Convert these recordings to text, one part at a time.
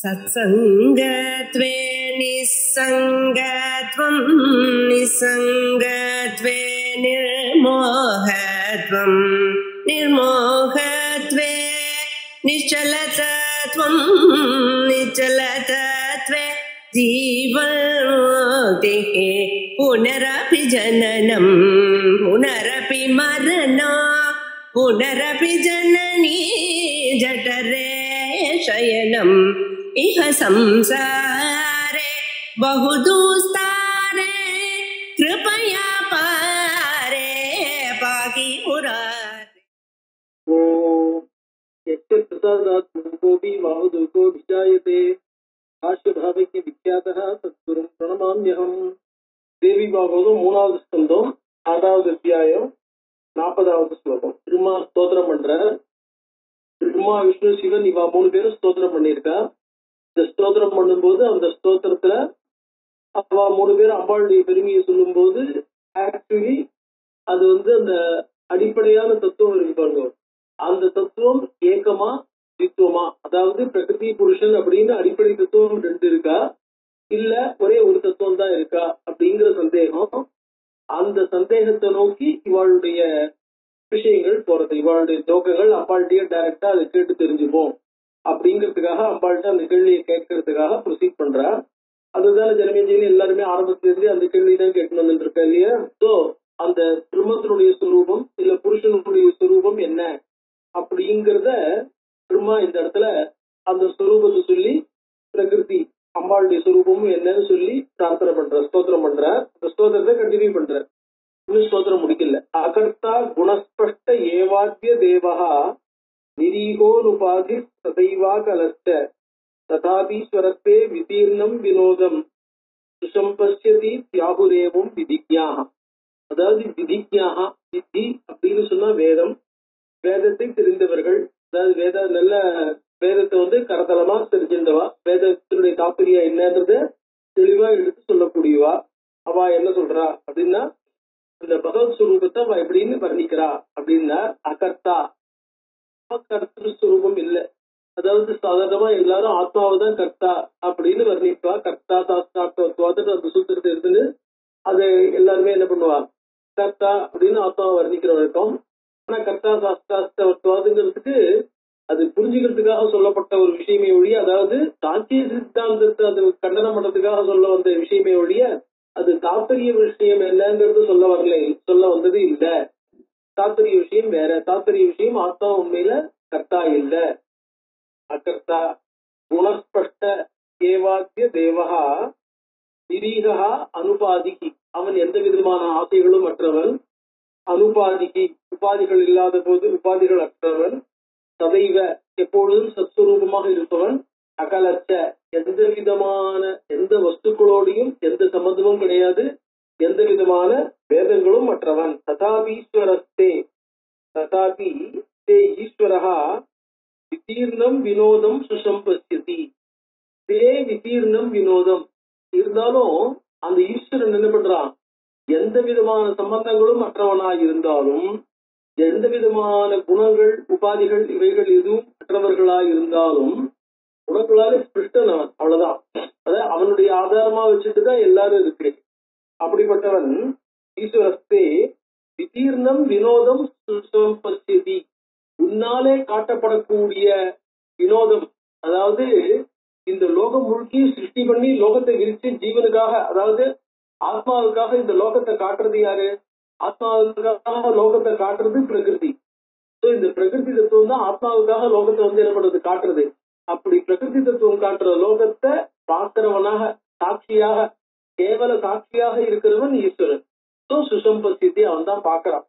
सत्संगत्वे निस्संगत्वं निस्संगत्वे निर्मोहत्वं निर्मोहत्वे निश्चलतत्वं निश्चलतत्वे जीवन्मुक्तिः पुनरपि जननं पुनरपि मरणं पुनरपि जननी जठरे शयनम् इह संसारे बहुदुस्तारे कृपया पारे पाहि मुरारे। यस्य प्रसादात् मुकोऽपि बाहुदुःखो विजायते भाष्यभावैक्य विख्यातः सद्गुरुं प्रणमाम्यहम्। தேவி பாகவதம் 3வது ஸ்கந்தம் 6வது அத்தியாயம் 40வது ஸ்லோகம். திருமா ஸ்தோத்திரம் பண்ற பிரம்மா விஷ்ணு சிவன் இவா 3 பேரும் ஸ்தோத்திரம் பண்ணியிருக்கா. இந்த ஸ்தோத்திரம் பண்ணும்போது அந்த ஸ்தோத்திரத்துல அவா 3 பேரும் அம்பாளுடைய பெருமையை சொல்லும் போது ஆக்சுவலி அது அந்த அடிப்படையான தத்துவம் இருக்கு பாருங்க. அந்த தத்துவம் ஏக்கமா தித்துவமா, அதாவது பிரகிருதி புருஷன் அப்படின்னு அடிப்படை தத்துவம் 2 இருக்கா, இல்ல ஒரே ஒரு தத்துவம் தான் இருக்கா அப்படிங்கிற சந்தேகம். அந்த சந்தேகத்தை நோக்கி இவாளுடைய விஷயங்கள் போறது, இவாளுடைய நோக்கங்கள் அம்பாள்கிட்டயே டைரக்டா அதை கேட்டு தெரிஞ்சுப்போம் அப்படிங்கிறதுக்காக அம்பாள்கிட்ட அந்த கேள்வியை கேட்கறதுக்காக ப்ரொசீட் பண்றா. அதுதானே ஜனமேஜின்னு எல்லாருமே ஆரம்பத்திலிருந்து அந்த கேள்வி தான் கேட்டு வந்துட்டு இருக்கா இல்லையா? சோ அந்த பிரம்மத்தினுடைய சுரூபம் இல்ல புருஷனுடைய சுரூபம் என்ன அப்படிங்கிறத பிரம்மா இந்த இடத்துல அந்த சுரூபத்தை சொல்லி பிரகிருதி அம்பாளுடைய சுரூபமும் என்னன்னு சொல்லி பிரார்த்தனை பண்ற, ஸ்தோத்திரம் பண்ற. அந்த ஸ்தோத்திரத்தை கண்டினியூ பண்ற, இன்னும் ஸ்தோத்திரம் முடிக்கல. அகர்த்தா குணஸ்பஷ்ட ஏவாத்ய தேவஹா நிரீகோனுபாதி சதைவா கலஸ்ட ததாபீஸ்வரத்தே விதீர்ணம் வினோதம் சுசம்பஸ்யதி தியாகுரேவும் விதிக்ஞாஹ. அதாவது விதிக்ஞாஹ, விதி அப்படின்னு சொன்னா வேதம், வேதத்தை தெரிந்தவர்கள், அதாவது நல்ல வேதத்தை கரதலமா தெரிஞ்சிருந்தவா, வேதத்தினுடைய தாற்பயம் என்னன்றத தெளிவா எடுத்து சொல்லக்கூடியவா. அவ என்ன சொல்றா அப்படின்னா, அந்த பகவத் சுரூபத்தை அவ எப்படின்னு வர்ணிக்கிறா அப்படின்னா, அகர்த்தா கர்த்தர் சுரூபம் இல்லை. அதாவது சாதாரணமா எல்லாரும் ஆத்மாவை தான் கர்த்தா அப்படின்னு வர்ணிப்பா. கர்த்தா சாஸ்திராத்வாத அந்த சூத்திரத்தை எடுத்துன்னு அதை எல்லாருமே என்ன பண்ணுவா, கர்த்தா அப்படின்னு ஆத்மாவை வர்ணிக்கிற வழக்கம். ஆனா கர்த்தா சாஸ்திராத்வாதுங்கிறதுக்கு அது புரிஞ்சுக்கிறதுக்காக சொல்லப்பட்ட ஒரு விஷயமே ஒழிய, அதாவது சாங்கிய சித்தாந்தத்தை அது கண்டனம் பண்றதுக்காக சொல்ல வந்த விஷயமே ஒழிய அது தாத்பரிய விஷயம் என்னங்கிறது சொல்ல வந்தது இல்ல. தாத்பரிய விஷயம் வேற, தாத்பரிய விஷயம் ஆத்மா உண்மையில கர்த்தா இல்ல. அகர்த்தா குணஸ்பஷ்ட ஏவாத்திய தேவஹா நிரீகா அனுபாதிகி, அவன் எந்த விதமான ஆசைகளும் அற்றவன். அனுபாதிகி, உபாதிகள் இல்லாத போது உபாதிகள் அற்றவன். சதைவ, எப்பொழுதும் சத்ஸ்வரூபமாக இருப்பவன். அகலச்ச, எந்த வஸ்துக்களோடையும் எந்த சம்பந்தமும் கிடையாது, எந்த விதமான வேதங்களும் மற்றவன். ததாபீஸ்வரஸ்தே ததாபி தே ஈஸ்வரஹா விதீர்ணம் வினோதம் சுசம்பஸ்யதி. தே விதீர்ணம் வினோதம், இருந்தாலும் அந்த ஈஸ்வரன் என்ன பண்றான், எந்த விதமான சம்பந்தங்களும் மற்றவனாய் இருந்தாலும், எந்த விதமான குணங்கள் உபாதிகள் இவைகள் எதுவும் மற்றவர்களாய் இருந்தாலும் குணங்களால ஸ்பிருஷ்டன் அவன், அவ்வளவுதான். அதாவது அவனுடைய ஆதாரமா வச்சுட்டுதான் எல்லாரும் இருக்கு. அப்படிப்பட்டவன் ஈஸ்வரஸ்தே விதீர்ணம் வினோதம் சுசம்பஸ்யதி, உன்னாலே காட்டப்படக்கூடிய வினோதம், அதாவது இந்த லோகம் முழுக்கி சிருஷ்டி பண்ணி லோகத்தை விரிச்சு ஜீவனுக்காக, அதாவது ஆத்மாவுக்காக இந்த லோகத்தை காட்டுறது யாரு, ஆத்மாவுக்காக லோகத்தை காட்டுறது பிரகிருதி. இந்த பிரகிருதி தத்துவம் தான் ஆத்மாவுக்காக லோகத்தை என்ன பண்றது, காட்டுறது. அப்படி பிரகிருதி தத்துவம் காட்டுற லோகத்தை பார்க்கிறவனாக, சாட்சியாக, கேவல சாட்சியாக இருக்கிறவன் ஈஸ்வரன். சுசம்பஸ்தி, அவன் தான் பாக்குறான்.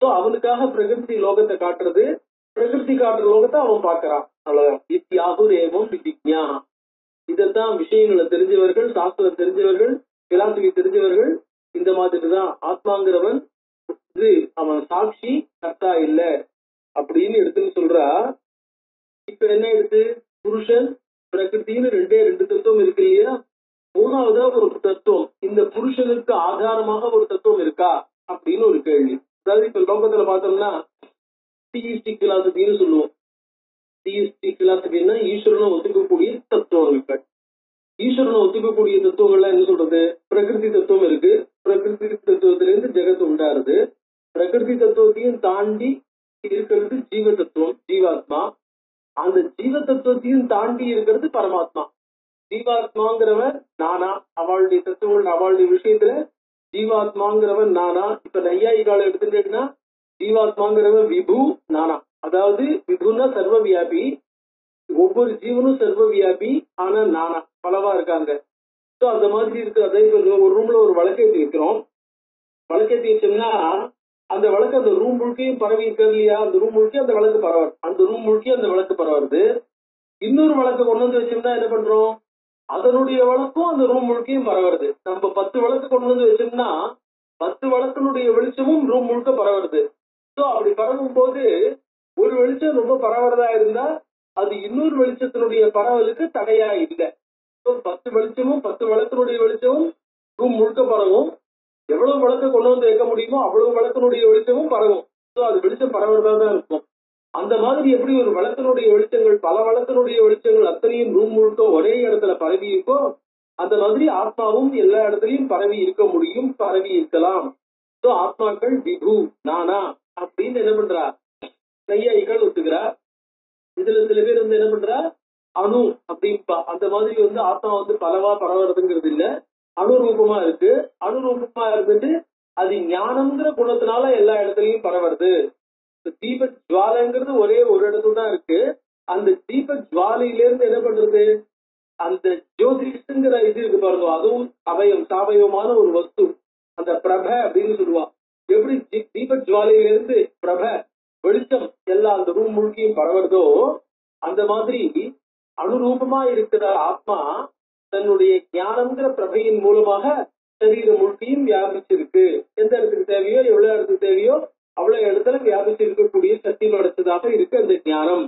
அவனுக்காக பிரகிருதி லோகத்தை காட்டுறது, பிரகிருதி காட்டுற லோகத்தை அவன் பாக்குறான், அவ்வளவுதான். இத்தியாகுரேவம் விதிக்ஞா. இதைத்தான் விஷயங்களை தெரிஞ்சவர்கள், சாஸ்திரம் தெரிஞ்சவர்கள், பிலாசபி தெரிஞ்சவர்கள் இந்த மாதிரி தான் ஆத்மாங்கிறவன் அவன் சாட்சி, கர்த்தா இல்ல அப்படின்னு எடுத்துன்னு சொல்றா. இப்ப என்ன எடுத்து, புருஷன் பிரகிருத்தின்னு 2 தத்துவம் இருக்கு இல்லையா? 3வதா ஒரு தத்துவம், இந்த புருஷனுக்கு ஆதாரமாக ஒரு தத்துவம் இருக்கா அப்படின்னு ஒரு கேள்வி. அதாவது இப்ப லோகத்துல பார்த்தோம்னா தியிஸ்டிக் பிலாசபின்னு சொல்லுவோம். தியிஸ்டிக் பிலாசபின்னா ஈஸ்வரனை ஒத்துக்கக்கூடிய தத்துவங்கள். ஈஸ்வரனை ஒத்துக்கக்கூடிய தத்துவங்கள்லாம் என்ன சொல்றது? பிரகிருதி தத்துவம் இருக்கு. பிரகிருதி தத்துவத்திலிருந்து ஜெகத் உண்டாருது. பிரகிருதி தத்துவத்தையும் தாண்டி இருக்கிறது ஜீவ தத்துவம், ஜீவாத்மா. அந்த ஜீவ தத்துவத்தையும் தாண்டி இருக்கிறது பரமாத்மா. ஜீவாத்மாங்கிறவன் நானா, அவளுடைய தத்துவங்கள் அவளுடைய விஷயத்துல ஜீவாத்மாங்கிறவன் நானா. இப்ப நையாயிகால எடுத்துட்டேன்னா ஜீவாத்மாங்கிறவன் விபு நானா. அதாவது விபுன்னா சர்வ வியாபி, ஒவ்வொரு ஜீவனும் சர்வ வியாபி, ஆனா நானா பலவா இருக்காங்க. ஸோ அந்த மாதிரி இருக்கு. அதே ஒரு ரூம்ல ஒரு வழக்கேற்றி வைக்கிறோம். வழக்கேற்றி வச்சோம்னா அந்த வழக்கு அந்த ரூம் முழுக்கையும் பரவி இருக்கிறது இல்லையா? அந்த ரூம் முழுக்கே அந்த வழக்கு பரவாது, அந்த ரூம் முழுக்கே அந்த வழக்கு பரவாது. இன்னொரு வழக்கு கொண்டு வந்து வச்சோம்னா என்ன பண்றோம்? அதனுடைய வழக்கும் அந்த ரூம் முழுக்கையும் பரவுறது. நம்ம 10 வழக்கு கொண்டு வந்து வச்சோம்னா 10 வழக்கினுடைய வெளிச்சமும் ரூம் முழுக்க பரவுறது. ஸோ அப்படி பரவும் போது ஒரு வெளிச்சம் ரொம்ப பரவுறதா இருந்தா அது இன்னொரு வெளிச்சத்தினுடைய பரவலுக்கு தடையா இல்லை. 10 வெளிச்சமும் 10 வழக்கினுடைய வெளிச்சமும் ரூம் முழுக்க பரவும். எவ்வளவு வழக்கு கொண்டு வந்து வைக்க முடியுமோ அவ்வளவு வழக்கினுடைய வெளிச்சமும் பரவும். ஸோ அது வெளிச்சம் பரவுறதா தான் இருக்கும். அந்த மாதிரி எப்படி ஒரு வழக்கினுடைய வெளிச்சங்கள் பல வழக்கினுடைய வெளிச்சங்கள் அத்தனையும் ரூம் முழுக்க ஒரே இடத்துல பரவி இருக்கோ, அந்த மாதிரி ஆத்மாவும் எல்லா இடத்துலயும் பரவி இருக்க முடியும், பரவி இருக்கலாம். ஸோ ஆத்மாக்கள் விபு நானா அப்படின்னு என்ன பண்றா நையாயிகள் ஒத்துக்கிறா. இதுல சில பேர் வந்து என்ன பண்றா அணு அப்படின்பா. அந்த மாதிரி வந்து ஆத்மா வந்து பலவா பரவுறதுங்கிறது இல்ல, அணுரூபமா இருக்கு. அணுரூபமா இருந்துட்டு அது ஞானம்ங்கிற குணத்தினால எல்லா இடத்துலயும் பரவுறது. தீப ஜுவாலைங்கிறது ஒரே ஒரு இடத்துல தான் இருக்கு. அந்த தீப ஜுவாலையிலிருந்து என்ன பண்றது, அந்த ஜோதிஷங்கிற இது இருக்கு பாருங்க, அதுவும் சாவயவமான ஒரு வஸ்து. அந்த பிரப அப்படின்னு சொல்லுவா. எப்படி தீப ஜுவாலையிலிருந்து பிரப வெளிச்சம் எல்லாம் அந்த ரூம் முழுக்கையும் பரவுறதோ, அந்த மாதிரி அனுரூபமா இருக்கிற ஆத்மா தன்னுடைய ஞானங்கிற பிரபையின் மூலமாக சரீரம் முழுக்கையும் வியாபிச்சிருக்கு. எந்த இடத்துக்கு தேவையோ எவ்வளவு இடத்துக்கு தேவையோ அவ்வளவு இடத்துல வியாபிச்சு இருக்கக்கூடிய சக்தி படைச்சதாக இருக்கு அந்த ஞானம்.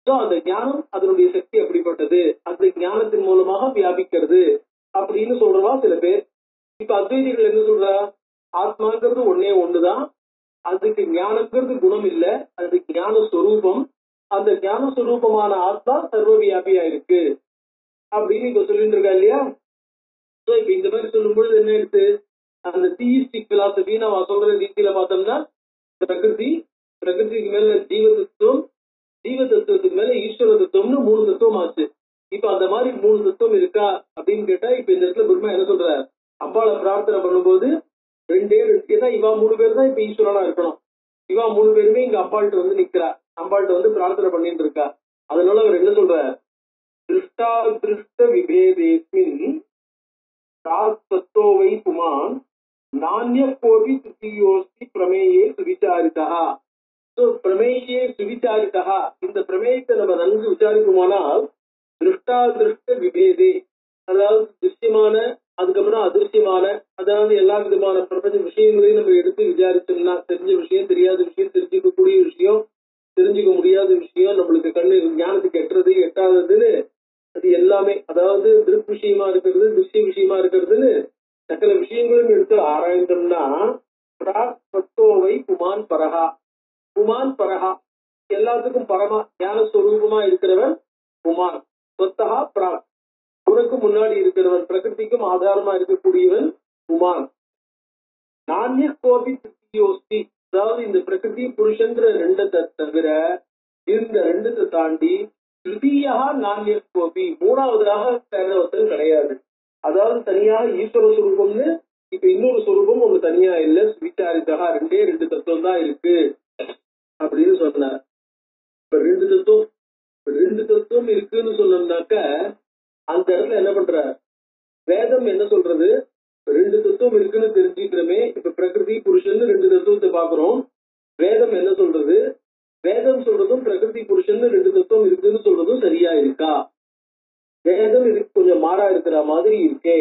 சோ அந்த ஞானம் அதனுடைய சக்தி அப்படிப்பட்டது, அந்த ஞானத்தின் மூலமாக வியாபிக்கிறது அப்படின்னு சொல்றவா சில பேர். இப்ப அத்வைதிகள் என்ன சொல்றா, ஆத்மாங்கிறது ஒன்னே ஒண்ணுதான், அதுக்கு ஞானங்கிறது குணம் இல்ல, அது ஞான ஸ்வரூபம். அந்த ஞான ஸ்வரூபமான ஆத்மா சர்வ வியாபியா இருக்கு அப்படின்னு இப்ப சொல்லிட்டு இருக்கா இல்லையா? சோ இப்ப இந்த மாதிரி சொல்லும் பொழுது என்ன எடுத்து அந்த தியிஸ்டிக் பிலாசபி நம்ம சொல்ற ரீதியில பார்த்தோம்னா பிரகிருதிக்கு மேல ஜீவ தத்துவம், ஜீவ தத்துவத்துக்கு மேல ஈஸ்வர தத்துவம்னு 3 தத்துவம் ஆச்சு. இப்ப அந்த மாதிரி 3 தத்துவம் இருக்கா அப்படின்னு கேட்டா, இப்ப இந்த இடத்துல பிரம்மா என்ன சொல்ற, அம்பாளை பிரார்த்தனை பண்ணும்போது 2 கேட்டா இவா 3 பேர் தான் இப்ப ஈஸ்வரனா இருக்கணும். இவா 3 பேருமே இங்க அம்பாள்கிட்ட வந்து நிக்கிறா, அம்பாள்கிட்ட வந்து பிரார்த்தனை பண்ணிட்டு இருக்கா. அதனால அவர் என்ன சொல்ற, திருஷ்டா திருஷ்ட விபேதேஸ்மின் தத்துவை புமான் நானிய கோபி திருத்தியோஸ்தி பிரமேயே சுவிச்சாரிதா. பிரமேயே சுவிச்சாரிதா, இந்த பிரமேயத்தை நம்ம நன்கு விசாரிக்குமானால் திருஷ்டா திருஷ்ட விபேதே, அதாவது திருஷ்யமான அதுக்கப்புறம் அதிருஷ்யமான, அதாவது எல்லா விதமான பிரபஞ்ச விஷயங்களையும் நம்ம எடுத்து விசாரிச்சோம்னா தெரிஞ்ச விஷயம், தெரியாத விஷயம், தெரிஞ்சுக்கக்கூடிய விஷயம், தெரிஞ்சுக்க முடியாத விஷயம், நம்மளுக்கு கண்ணு ஞானத்துக்கு எட்டுறது எட்டாததுன்னு அது எல்லாமே, அதாவது திருப் விஷயமா இருக்கிறது திருஷ்ய விஷயமா இருக்கிறதுன்னு சகல விஷயங்களும் எடுத்து ஆராய்ந்தோம்னா பிராக்தோவை புமான் பரஹா, புமான் பரஹா எல்லாத்துக்கும் பரமா ஞானஸ்வரூபமா இருக்கிறவன் புமான், சொத்தகா பிராக் உனக்கு முன்னாடி இருக்கிறவன், பிரகிருதிக்கும் ஆதாரமா இருக்கக்கூடியவன் புமான். நானிய கோபி திருப்தியோஸ்தி, அதாவது இந்த பிரகிருதி புருஷன்ற 2 தவிர இந்த 2 தாண்டி திருதியா நானிய கோபி, 3வதாக வேறொருத்தன் கிடையாது. அதாவது தனியாக ஈஸ்வர சுரூபம்னு இப்ப இன்னொரு சுரூபம் ஒண்ணு தனியா இல்ல, விசாரித்தா 2 தத்துவம் தான் இருக்கு அப்படின்னு சொன்னார். இப்ப 2 தத்துவம் இருக்குன்னு சொன்னோம்னாக்க அந்த இடத்துல என்ன பண்ற, வேதம் என்ன சொல்றது, 2 தத்துவம் இருக்குன்னு தெரிஞ்சுக்கிறோமே. இப்ப பிரகிருதி புருஷன் 2 தத்துவத்தை பாக்குறோம். வேதம் என்ன சொல்றது, வேதம் சொல்றதும் பிரகிருதி புருஷன் 2 தத்துவம் இருக்குன்னு சொல்றதும் சரியா இருக்கா? வேதம் இதுக்கு கொஞ்சம் மாறா இருக்கிற மாதிரி இருக்கே,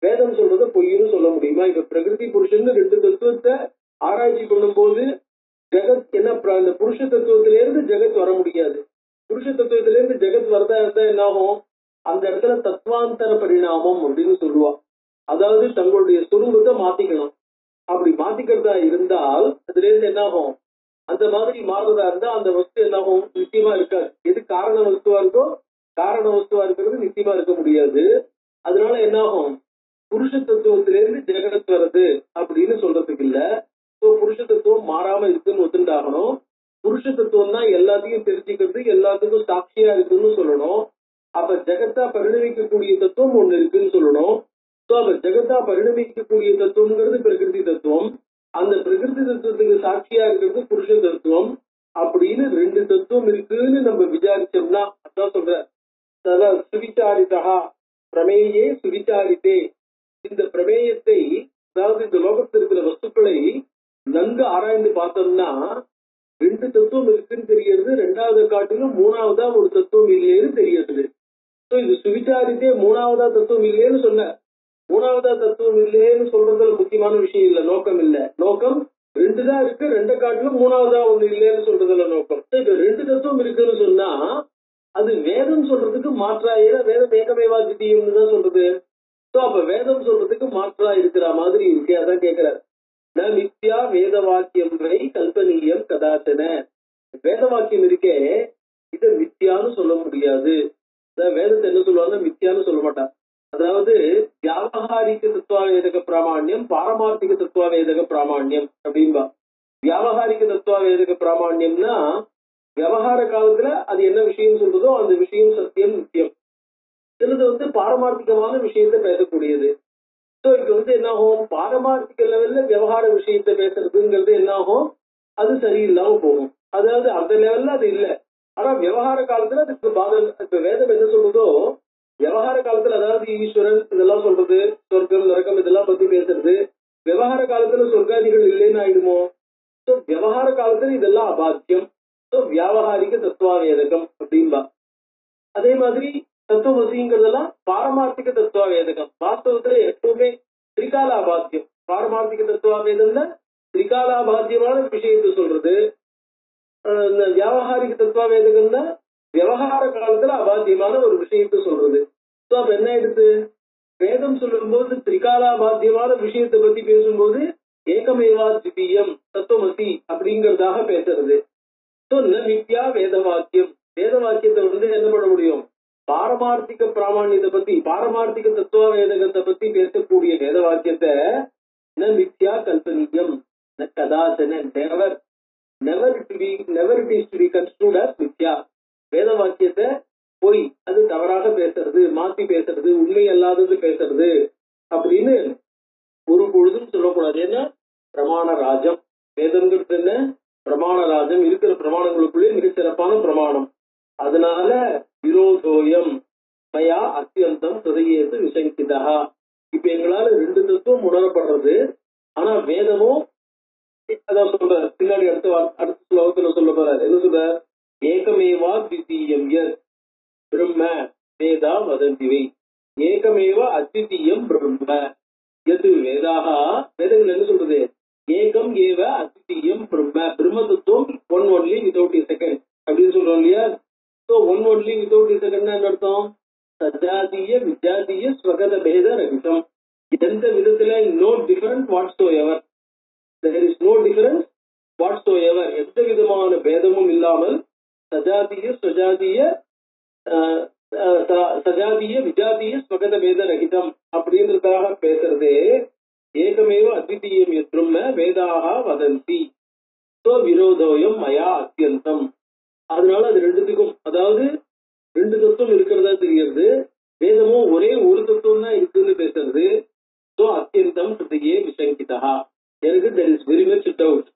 வேதம் சொல்றத பொய்ன்னு சொல்ல முடியுமா? இப்ப பிரகிருதி புருஷன் 2 தத்துவத்தை ஆராய்ச்சி பண்ணும் போது ஜெகத் என்ன, அந்த புருஷ தத்துவத்திலிருந்து ஜெகத் வர முடியாது. புருஷ தத்துவத்திலிருந்து ஜெகத் வரதா இருந்தா என்ன ஆகும், அந்த இடத்துல தத்துவாந்தர பரிணாமம் அப்படின்னு சொல்லுவா. அதாவது தங்களுடைய சுரூபத்தை மாத்திக்கணும். அப்படி மாத்திக்கிறதா இருந்தால் அதுல இருந்து என்ன ஆகும், அந்த மாதிரி மாறுறதா இருந்தா அந்த வஸ்து என்னாகும்? நிச்சயமா இருக்காது. எது காரண வஸ்துவா இருக்கோ காரண வஸ்துவா இருக்கிறது நிச்சயமா இருக்க முடியாது. அதனால என்னாகும்? புருஷ தத்துவத்திலிருந்து ஜெகத் வருது அப்படின்னு சொல்றதுக்கு இல்ல. புருஷ தத்துவம் மாறாம இருக்குன்னு ஒத்துண்டாகணும். புருஷ தத்துவம் தான் எல்லாத்தையும் தெரிஞ்சுக்கிறது, எல்லாத்துக்கும் சாட்சியா இருக்குன்னு சொல்லணும். அப்ப ஜெகத்தா பரிணமிக்கக்கூடிய தத்துவம் ஒண்ணு இருக்குன்னு சொல்லணும். அப்ப ஜெகத்தா பரிணமிக்கக்கூடிய தத்துவம்ங்கிறது பிரகிருதி தத்துவம். அந்த பிரகிருதி தத்துவத்துக்கு சாட்சியா இருக்கிறது புருஷ தத்துவம். அப்படின்னு ரெண்டு தத்துவம் இருக்குன்னு நம்ம விசாரிச்சோம்னா, அதான் சொல்ற சுவிச்சாரிதா பிரமேயே சுவிச்சாரித்தே. இந்த பிரமேயத்தை, அதாவது இந்த லோகத்தில் இருக்கிற வஸ்துக்களை நன்கு ஆராய்ந்து பார்த்தோம்னா ரெண்டு தத்துவம் இருக்குன்னு தெரியுது. ரெண்டாவது காட்டிலும் மூணாவதா ஒரு தத்துவம் இல்லையேன்னு தெரியுது. இது சுவிச்சாரித்தே மூணாவதா தத்துவம் இல்லையேன்னு சொன்ன. மூணாவதா தத்துவம் இல்லையேன்னு சொல்றதுல முக்கியமான விஷயம் இல்ல, நோக்கம் இல்ல. நோக்கம் ரெண்டு தான் இருக்கு, ரெண்டை காட்டிலும் மூணாவதா ஒண்ணு இல்லைன்னு சொல்றதுல நோக்கம். இப்ப ரெண்டு தத்துவம் இருக்குன்னு சொன்னா அது வேதம் சொல்றதுக்கு மாற்றா. ஏன்னா வேதம் ஏகமேவா திடீர்னு தான் சொல்றது. அப்ப வேதம் சொல்றதுக்கு மாற்றா இருக்கிற மாதிரி இருக்கு. அதான் கேட்கிறார். ந மித்யா வேத வாக்கியம் வை கல்பனீயம் கதாச்சன. வேத வாக்கியம் இருக்கே, இதை மித்யான்னு சொல்ல முடியாது. வேதத்தை என்ன சொல்லுவாங்க? மித்யான்னு சொல்ல மாட்டான். அதாவது வியாவகாரிக தத்துவாவேதக பிராமாண்யம், பாரமார்த்திக தத்துவாவேதக பிராமாண்யம் அப்படின்பா. வியாவகாரிக தத்துவாவேதக பிராமாண்யம்னா விவகார காலத்துல அது என்ன விஷயம் சொல்றதோ அந்த விஷயம் சத்தியம் நித்தியம். சிலது பாரமார்த்திகமான விஷயத்த பேசக்கூடியது. இது என்ன ஆகும்? பாரமார்த்திக லெவல்ல விவகார விஷயத்த பேசுறதுங்கிறது என்ன ஆகும்? அது சரியில்லாம போகும். அதாவது அந்த லெவல்ல அது இல்ல. ஆனா விவகார காலத்துல அதுக்கு பாதம். இப்ப வேதம் என்ன சொல்றதோ விவகார காலத்துல, அதாவது ஈஸ்வரன் இதெல்லாம் சொல்றது, சொர்க்கம் நரக்கம் இதெல்லாம் பத்தி பேசுறது. விவகார காலத்துல சொர்க்காதிகள் இல்லைன்னு ஆயிடுமோ? விவகார காலத்துல இதெல்லாம் அபாத்தியம். வியாவகாரிக தத்துவாவேதகம் அப்படின்பா. அதே மாதிரி தத்துவமசிங்கிறதெல்லாம் பாரமார்த்திக தத்துவாவேதகம். வாஸ்தவத்துல எப்பவுமே திரிகாலாபாத்தியம். பாரமார்த்திக தத்துவாவேதம்னா திரிகாலாபாத்தியமான விஷயத்தை சொல்றது. வியாவகாரிக தத்துவாவேதகம்னா விவகார காலத்துல அபாத்தியமான ஒரு விஷயத்தை சொல்றது. அப்ப என்ன ஆயிடுது? வேதம் சொல்லும் போது திரிகாலாபாத்தியமான விஷயத்தை பத்தி பேசும்போது ஏகமேவா திதீயம் தத்துவமசி அப்படிங்கிறதாக பேசுறது. மித்யா வேத வாக்கியம். வேத வாக்கியத்தை என்ன பண்ண முடியும்? பாரமார்த்திக பிராமணியத்தை பத்தி, பாரமார்த்திக தத்துவவேதகத்தை பத்தி பேசக்கூடிய வேத வாக்கியத்தை ந மித்யா கல்பனீயம் ந கதாச்சன never it is to be construed as மித்யா. வேத வாக்கியத்தை போய் அது தவறாக பேசுறது, மாத்தி பேசுறது, உண்மை அல்லாதது பேசுறது அப்படின்னு ஒரு பொழுதும் சொல்லக்கூடாது. ஏன்னா பிரமாண ராஜம். வேதம்ங்கிறது என்ன? பிரமாண ராஜம். இருக்கிற பிரமாணங்களுக்குள்ளே மிக சிறப்பான பிரமாணம். அதனால விரோதோயம் மயா அத்தியந்தம் ஹிருதயேது விசங்கிதா. இப்ப எங்களால ரெண்டு தத்துவம் உணரப்படுறது. ஆனா வேதமோ அதான் சொல்ற. பின்னாடி அடுத்த ஸ்லோகத்துல சொல்ல போறாரு. என்ன சொல்ற? ஏகமேவா த்விதீயம் யத் பிரம்ம வேதா வதந்திவை. ஏகமேவா அத்விதீயம் பிரம்ம எது வேதாக. வேதங்கள் என்ன சொல்றது? ஏகம் ஏவ அத்விதீயம் பிரம்ம. பிரம்ம தத்துவம் one only without a second அப்படின்னு சொல்றோம் இல்லையா? One only without a second என்ன அர்த்தம்? சஜாதீய விஜாதீய ஸ்வகத பேத ரகிதம். எந்த விதத்துல no difference whatsoever. There is no difference whatsoever. எந்த விதமான பேதமும் இல்லாமல் சஜாதீய ஸ்வஜாதீய சஜாதீய விஜாதீய ஸ்வகத பேத ரகிதம் அப்படின்றதாக பேசுறதே ஏகமேவ அத்விதீயம் பிரம்ம வேதாக வதந்தி. விரோதோயம் மயா அத்தியந்தம். அதனால அது ரெண்டுத்துக்கும், அதாவது ரெண்டு தத்துவம் இருக்கிறதா தெரிகிறது. வேதமும் ஒரே ஒரு தத்துவம் தான் இருக்குன்னு பேசுறது. அத்தியந்தம் ஹிருதயே விசங்கிதா. எனக்கு there is very much doubt.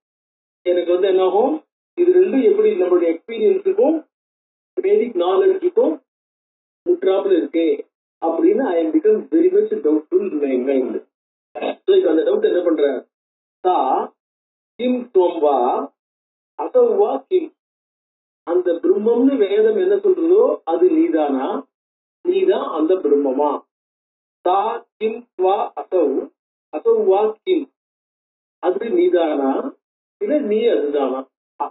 எனக்கு என்ன ஆகும்? இது ரெண்டும் எப்படி நம்மளுடைய எக்ஸ்பீரியன்ஸுக்கும் வேதிக் நாலேஜுக்கும் முற்றாப்புல இருக்கே அப்படின்னு I am become very much doubtful in my mind. அந்த டவுட் என்ன பண்ற? தா கிம் துவம்பா அசௌவா கிம். அந்த பிரம்மம்னு வேதம் என்ன சொல்றதோ அது நீதானா? நீதான் அந்த பிரம்மமா? தா கிம் துவா அசௌ அசௌவா கிம். அது நீதானா இல்ல நீ அதுதானா?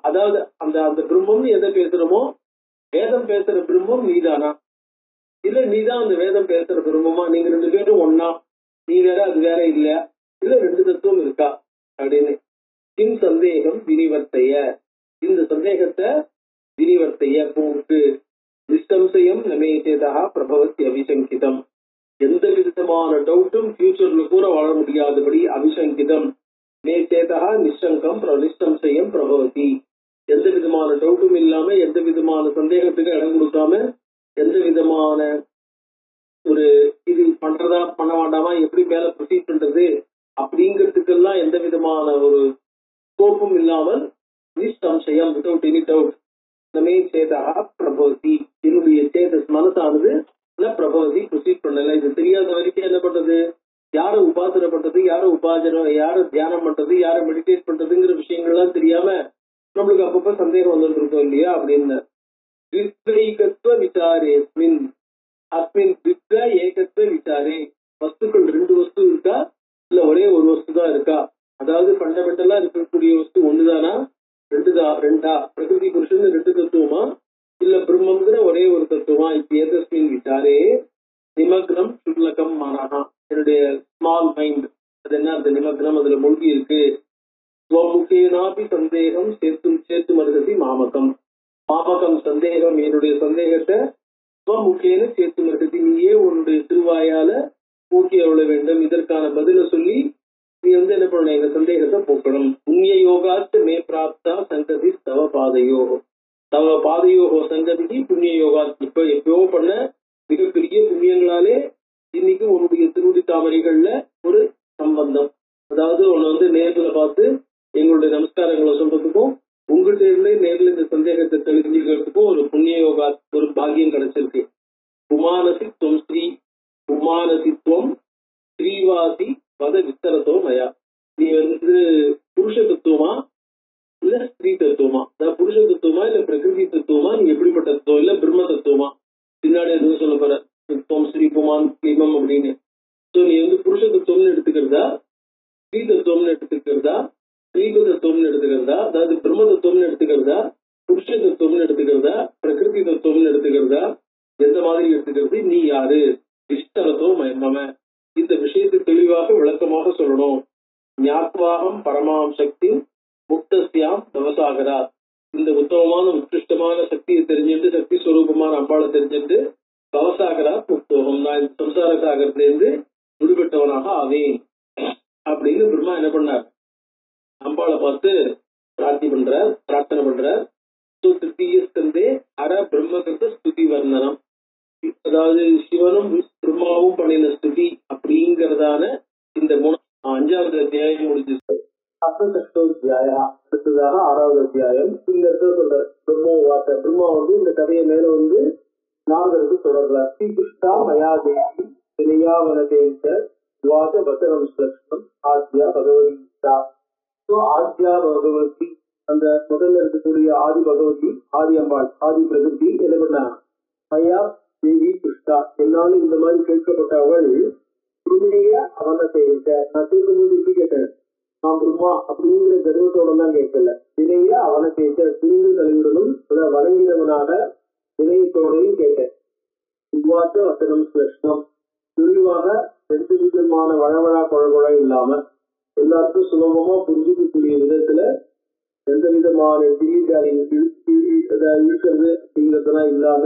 அதாவது அந்த அந்த பிரம்மம்னு எதை பேசுறோமோ வேதம் பேசுற பிரம்மம் நீதானா இல்ல நீதான் அந்த வேதம் பேசுற பிரம்மமா? நீங்க ரெண்டு பேரும் ஒன்னா? நீ வேற அது வேற இல்லையா? இல்ல ரெண்டு தத்துவம் இருக்கா அப்படின்னு கிம் சந்தேகம் வினிவர்த்தைய. இந்த சந்தேகத்தை வினிவர்த்தைய போக்கு. நிசம்சயம் நமேதா பிரபவத்தி அவிசங்கிதம். எந்த விதமான டவுட்டும் ஃபியூச்சர்ல கூட வாழ முடியாதபடி அவிசங்கிதம். நேதேதா நிசங்கம் நிசம்சயம் பிரபவதி. எந்த விதமான டவுட்டும் இல்லாம, எந்த விதமான சந்தேகத்துக்கு இடம் கொடுக்காம, எந்த விதமான ஒரு இது பண்றதா பண்ண வேண்டாமா, எப்படி மேல ப்ரொசீட் பண்றது அப்படிங்கிறதுக்கெல்லாம் எந்த விதமான ஒரு ஸ்கோப்பும் இல்லாமல் நிசம்சயம் வித்வுட் எனி டவுட் நமே சேதா பிரபவதி. என்னுடைய சேதஸ் மனசானது பிரபவதி ப்ரொசீட் பண்ணல. இது தெரியாத வரைக்கும் என்ன பண்றது, யாரை உபாசனை பண்றது, யாரை உபாசனம், யாரை தியானம் பண்றது, யாரை மெடிடேட் பண்றதுங்கிற விஷயங்கள்லாம் தெரியாம நம்மளுக்கு அப்பப்ப சந்தேகம் வந்துட்டு இருக்கோம் இல்லையா அப்படின்னு. வித்வைகத்துவ விசாரேஸ்மின் அஸ்மின் வித்வ ஏகத்துவ விசாரே. வஸ்துக்கள் ரெண்டு வஸ்து இருக்கா, இல்ல ஒரே ஒரு வஸ்து தான் இருக்கா? அதாவது ஃபண்டமெண்டலா இருக்கக்கூடிய வஸ்து ஒண்ணுதானா, ரெண்டா? பிரகிருதி புருஷன் ரெண்டு தத்துவமா, இல்ல பிரம்மங்கிற ஒரே ஒரு தத்துவமா? இப்ப ஏதஸ்மின் விசாரே நிமக்னம் சுல்லகம் மனஹா. என்னுடைய ஸ்மால் மைண்ட் அது என்ன, அந்த நிமக்னம் அதுல மூழ்கி இருக்கு. ஸ்வமுகேனாபி சந்தேகம் சேர்த்து மருகதி மாமகம். மாமகம் சந்தேகம், என்னுடைய சந்தேகத்தை ஸ்வமுகேன சேர்த்து மருகதி, நீயே உன்னுடைய திருவாயால போக்கி அருள வேண்டும். இதற்கான பதில சொல்லி நீ என்ன பண்ணணும், எங்க சந்தேகத்தை போக்கணும். புண்ணிய யோகாத்து மே பிராப்தா சங்கதி தவ பாதையோகோ சங்கதிக்கு புண்ணிய யோகா. இப்ப எப்பயோ பண்ண மிகப்பெரிய புண்ணியங்களாலே இன்னைக்கு உன்னுடைய திருவடி தாமரைகள்ல ஒரு சம்பந்தம். அதாவது உன்னை நேர்ல பார்த்து எங்களுடைய நமஸ்காரங்களை சொல்றதுக்கும், உங்கள்கிட்ட இருந்தே நேரில் இந்த சந்தேகத்தை தெரிஞ்சுக்கிறதுக்கும் ஒரு புண்ணிய யோகா, ஒரு பாக்கியம் கிடைச்சிருக்கு. உமானசித்வம் ஸ்ரீவாசி பத விஸ்தரத்தோ மயா. நீ புருஷ தத்துவமா இல்ல ஸ்திரீ தத்துவமா, அதாவது புருஷ தத்துவமா இல்ல பிரகிருதி தத்துவமா, நீ எப்படிப்பட்ட தத்துவம், இல்ல பிரம்ம தத்துவமா, பின்னாடி எதுவும் சொல்ல போற தத்துவம் ஸ்ரீ புமான் கிளிமம் அப்படின்னு. சோ நீ புருஷ தத்துவம்னு எடுத்துக்கிறதா, ஸ்ரீ தத்துவம்னு எடுத்துக்கிறதா, ஸ்ரீப தத்துவம்னு எடுத்துக்கிறதா, அதாவது பிரம்ம தத்துவம்னு எடுத்துக்கிறதா, புருஷ தத்துவம்னு எடுத்துக்கிறதா, பிரகிருதி தத்துவம்னு எடுத்துக்கிறதா, எந்த மாதிரி எடுத்துக்கிறது, நீ யாரு, விஸ்தரத்தோ மம. இந்த விஷயத்தை தெளிவாக விளக்கமாக சொல்லணும். ஞாத்வாகம் பரமாம் சக்தி முக்தஸ்யாம் தவசாகரா. இந்த உத்தமமான உத்கிருஷ்டமான சக்தியை தெரிஞ்சுட்டு, சக்தி ஸ்வரூபமான அம்பாளை தெரிஞ்சுட்டு, பவசாகரா முக்தோகம், நான் இந்த சம்சார சாகரத்திலிருந்து விடுபட்டவனாக ஆவேன் அப்படின்னு பிரம்மா என்ன பண்ணார், அம்பாளை பார்த்து பிரார்த்தனை பண்றார். திருத்தீய ஸ்கந்தே அர பிரம்மகிருத ஸ்துதி வர்ணனம். அதாவது சிவனும் பிரம்மாவும் பண்ணின ஸ்துதி அப்படிங்கறதான இந்த 5வது அத்தியாயம் முடிஞ்சு. அர்த்தசக்தோத்தியாயா அடுத்ததாக 6வது அத்தியாயம். இந்த இடத்துல சொல்ற பிரம்மா இந்த கதையை மேல நாரதருக்கு தொடர்றார். ஸ்ரீகிருஷ்ணா மயாதேவி திரையாவனதேச வாச வசனம் ஸ்லக்ஷம் ஆத்யா பகவதீதா. ஆத்யா பகவதி, அந்த முதல்ல இருக்கக்கூடிய ஆதி பகவதி, ஆதி அம்பாள், ஆதி பிரகிருதி என்ன பண்ணா, மயா தேவி கிருஷ்ணா, என்னாலும் இந்த மாதிரி கேட்கப்பட்ட அவள் புண்ணிய அவன செய்த. நான் கேட்கும்போது எப்படி கேட்டேன், நான் பிரம்மா அப்படிங்கிற கர்வத்தோட எல்லாம் கேட்கல. வினைய அவனை கேட்ட புரிந்து தலைவர்களும் வழங்கினவனாக வினயத்தோடையும் கேட்டேன். உருவாக்க வசனம் கிருஷ்ணம், துணிவாக ரெண்டு விதமான வழவழா குழகுழ இல்லாம எல்லாருக்கும் சுலபமா புரிஞ்சுக்கக்கூடிய விதத்துல எந்த விதமான இழுக்கிறது அப்படிங்கிறதுலாம் இல்லாம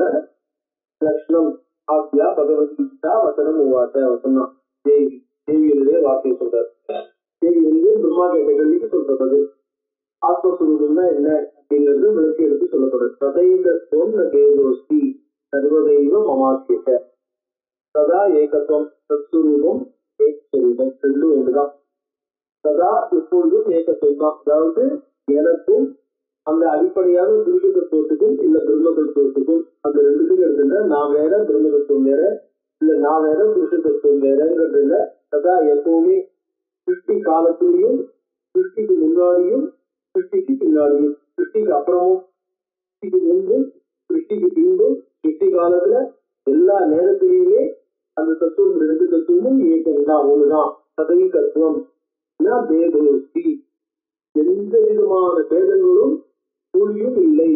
லட்சணம் ஆத்யா பகவத்கீதா வசனம் உவாச வசனம் தேவியினுடைய வார்த்தையை சொல்றாரு. தேவி பிரம்மா கேட்ட கேள்விக்கு சொல்றது ஆத்மஸ்வரூபம்னா என்ன அப்படிங்கிறது விளக்கி எடுத்து சொல்லப்படுறது. சதைகத்துவம் கேதோஸ்தி சர்வதெய்வ மமாக்கிய சதா ஏகத்துவம், சத்ஸ்வரூபம் ஏகஸ்வரூபம் ரெண்டும் ஒன்றுதான். சதா எப்பொழுதும் ஏகத்துவம் தான். அதாவது எனக்கும் அந்த அடிப்படையான புருஷ தத்துவத்துக்கும் இல்ல பிரம்ம தத்துவத்துக்கும் அந்த ரெண்டுக்கும் எடுத்துட்டா நான் வேற பிரம்ம தத்துவம் வேற, இல்ல நான் வேற புருஷ தத்துவம் வேறங்கிறது இல்ல. சதா எப்பவுமே சிருஷ்டி காலத்திலையும், சிருஷ்டிக்கு முன்னாடியும், சிருஷ்டிக்கு பின்னாடியும், சிருஷ்டிக்கு அப்புறமும், சிருஷ்டிக்கு முன்பும், சிருஷ்டிக்கு பின்பும், சிருஷ்டி காலத்துல எல்லா நேரத்திலேயுமே அந்த தத்துவம் ரெண்டு தத்துவமும் ஏகம்தான், ஒண்ணுதான். சதை தத்துவம் பேதோஸ்தி, எந்த விதமான பேதங்களும் துளியும் இல்லை.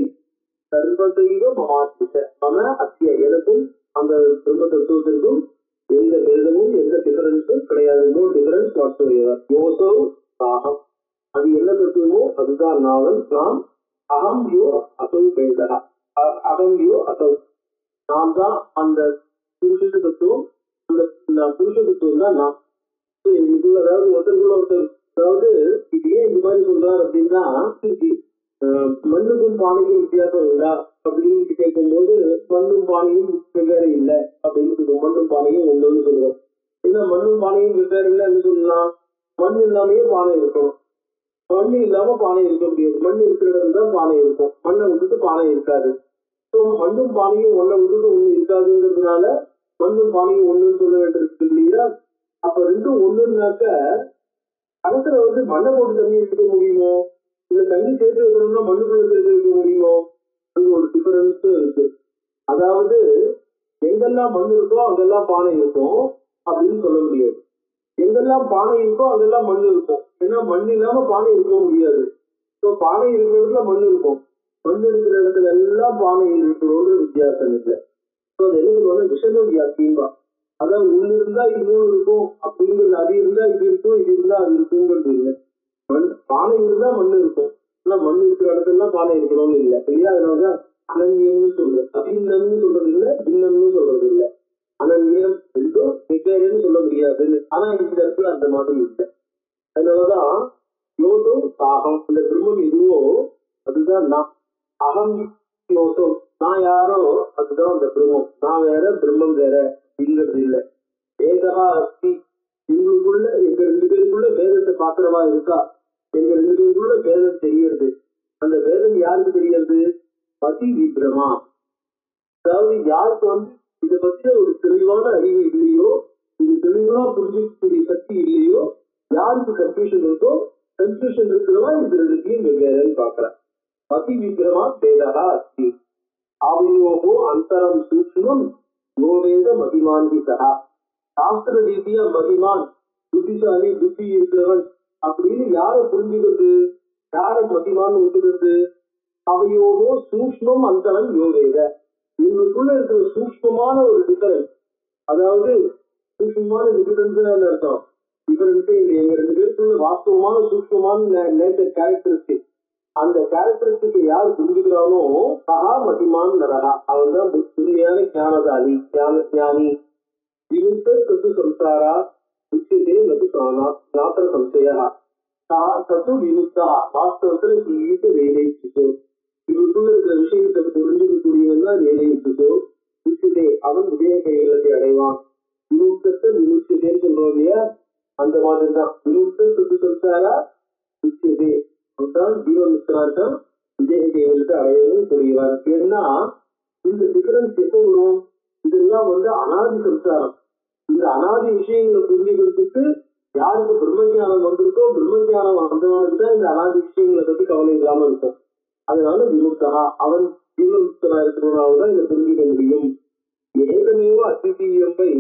சர்வதெய்வ மமாசித்த மன அத்திய, எனக்கும் அந்த பிரம்ம தத்துவத்திற்கும் எந்த பேதமும் எந்த டிஃபரன்ஸும் கிடையாது. No difference வாட்ஸ்எவர். யோசோ சாகம், அது என்ன தத்துவமோ அதுதான் நான் அகம் யோ அசௌ வேதா, அகம் யோ அசௌ, நான் தான் அந்த புருஷ தத்துவம், அந்த புருஷ தத்துவம் தான் நான். இது அதாவது ஒருத்தருக்குள்ள ஒருத்தர், அதாவது இது ஏன் இந்த மாதிரி சொல்றாரு அப்படின்னா, மண்ணுக்கும் பானைக்கும் வித்தியாசம் இல்லா அப்படின்னு கேட்கும்போது மண்ணும் பானையும் வெவ்வேறு இல்லை அப்படின்னு சொல்லுவோம். மண்ணும் பானையும் ஒண்ணுன்னு சொல்லுவோம். ஏன்னா மண்ணும் பானையும் வெவ்வேறு இல்லைன்னு சொல்லலாம். மண் இல்லாமையே பானை இருக்கணும், மண் இல்லாம பானை இருக்க முடியாது. மண் இருக்கிற இடத்துல தான் பானை இருக்கும், மண்ணை விட்டுட்டு பானை இருக்காது. ஸோ மண்ணும் பானையும் ஒன்றை விட்டுட்டு ஒண்ணு இருக்காதுங்கிறதுனால மண்ணும் பானையும் ஒண்ணுன்னு சொல்ல வேண்டியிருக்கு இல்லையா? அப்ப ரெண்டும் ஒண்ணுன்னாக்க கணத்துல மண்ணை போட்டு தண்ணி எடுக்க முடியுமோ, இல்ல தண்ணி சேர்த்து வைக்கணும்னா மண்ணுக்குள்ள சேர்த்து வைக்க முடியுமோ? அங்க ஒரு டிஃபரன்ஸ் இருக்கு. அதாவது எங்கெல்லாம் மண் இருக்கோ அங்கெல்லாம் பானை இருக்கும் அப்படின்னு சொல்ல முடியாது. எங்கெல்லாம் பானை இருக்கோ அங்கெல்லாம் மண் இருக்கும். ஏன்னா மண் இல்லாம பானை இருக்க முடியாது. ஸோ பானை இருக்கிற இடத்துல மண் இருக்கும், மண் இருக்கிற இடத்துல எல்லாம் பானை இருக்கிறோட வித்தியாசம் இல்லை. ஸோ அது என்ன சொல்லுவாங்க, விஷயம் வியாக்கியம்பா. அதாவது ஒண்ணு இருந்தா இன்னொன்று இருக்கும் அப்படிங்கிறது, அது இருந்தா இது இருக்கும், இது இருந்தா அது இருக்குங்கிறது இல்லை. மண் பானை இருந்தா மண் இருக்கும், ஆனா மண் இருக்கிற இடத்துல பானை இருக்கணும்னு இல்லை இல்லையா? அதனாலதான் அனன்யம்னு சொல்றது, அபிநம்னு சொல்றது இல்லை, பின்னம்னு சொல்றது இல்லை. அனன்யம் ரெண்டும் வெவ்வேறுன்னு சொல்ல முடியாது. ஆனா இந்த இடத்துல அந்த மாதிரி இல்லை. அதனாலதான் யோசோ சாகம், இந்த பிரம்மம் எதுவோ அதுதான் நான். அகம் யோசோ, நான் யாரோ அதுதான் அந்த பிரம்மம். நான் வேற பிரம்மம் வேற அப்படிங்கிறது இல்லை. வேதா அஸ்தி, எங்களுக்குள்ள எங்க ரெண்டு பேருக்குள்ள வேதத்தை பாக்குறவா இருக்கா, எங்க ரெண்டு பேருக்குள்ள வேதம் தெரியுது. அந்த வேதம் யாருக்கு தெரியாது? பதி விப்ரமா. அதாவது யாருக்கு இதை பத்தின ஒரு தெளிவான அறிவு இல்லையோ, இது தெளிவா புரிஞ்சுக்கக்கூடிய சக்தி இல்லையோ, யாருக்கு கன்ஃபியூஷன் இருக்கோ, கன்ஃபியூஷன் இருக்கிறவா இது ரெண்டுத்தையும் வெவ்வேறுன்னு பாக்குறேன். பதி விப்ரமா வேதா அஸ்தி ஆவியோகோ அந்தரம் சூக்ஷ்மம் யோவேத மதிமான்விதா. சாஸ்திர ரீதியா மதிமான், புத்திசாலி, புத்தி இருக்கிறவன் அப்படின்னு யார புரிஞ்சுக்கிறது, யார மதிமான்னு ஒத்துக்கிறது? அவையோகோ சூக்ஷ்மம் அந்தரம் யோவேத. இவங்களுக்குள்ள இருக்கிற சூக்ஷ்மமான ஒரு டிஃபரன்ஸ், அதாவது சூக்ஷ்மமான டிஃபரன்ஸ் அர்த்தம். டிஃபரன்ஸே இல்லை, எங்க ரெண்டு பேருக்குள்ள வாஸ்தவமான சூக்ஷ்மமான நேச்சர் கேரக்டரிஸ்டிக். அந்த கேரக்டரிஸ்டிக் யார் புரிஞ்சுக்கிறானோ சகா மதிமான் நரகா, அவன் தான் உண்மையான ஞானசாலி, ஞானி. விமுக்த சத்து சம்சாரா உச்சதே நது நாத்திர சம்சயா சத்து விமுக்தா. வாஸ்தவத்துல ஈட்டு வேலைச்சோ, இவருக்குள்ள இருக்கிற விஷயத்தை புரிஞ்சுக்கக்கூடியவன் தான் வேலைச்சோ. உச்சதே, அவன் விஜய கைகளை அடைவான். விமுக்தத்தை விமுக்தேன்னு சொல்றோம் இல்லையா, அந்த மாதிரி தான். விமுக்த சத்து சம்சாரா உச்சதே, அவன்தான் ஜீவமுக்தனாட்டம் விஜய கைகளுக்கு அடையவும் புரிகிறான். ஏன்னா இந்த டிஃபரன்ஸ் எப்போ வரும்? இதெல்லாம் அனாதி சம்சாரம். இந்த அனாதி விஷயங்களை புரிஞ்சுக்கிறதுக்கு யாருக்கு பிரம்மஞானம் வந்திருக்கோ, பிரம்மஞானம் வந்தவனுக்கு தான் இந்த அனாதி விஷயங்களை பத்தி கவலை இல்லாம இருக்கும். அதனால விமுக்தா, அவன் ஜீவமுக்தனா இருக்கிறவனால்தான் இதை புரிஞ்சுக்க முடியும். ஏகமேவ அத்விதீயம்பை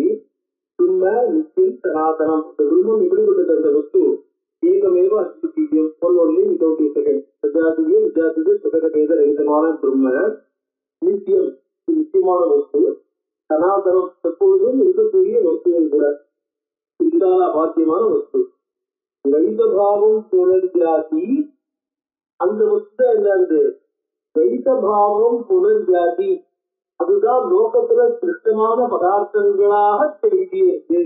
சும்ம நித்தியம் சனாதனம். இந்த பிரம்மம் எப்படிப்பட்டது? அந்த வஸ்து ஏகமேவ அத்விதீயம், one only without a second. விஜாதியே விஜாதியே சுகரபேத ரகிதமான பிரம்ம, நித்தியம் நித்தியமான வஸ்து, சனாதனம் எப்பொழுதும் இருக்கக்கூடிய வஸ்துவும் கூட, விசால பாக்கியமான வஸ்து. வைதபாவம் புனர்ஜாதி, அந்த வஸ்து என்னது? வைதபாவம் புனர்ஜாதி, அதுதான் லோகத்துல சிருஷ்டமான பதார்த்தங்களாக தெரிகிறது.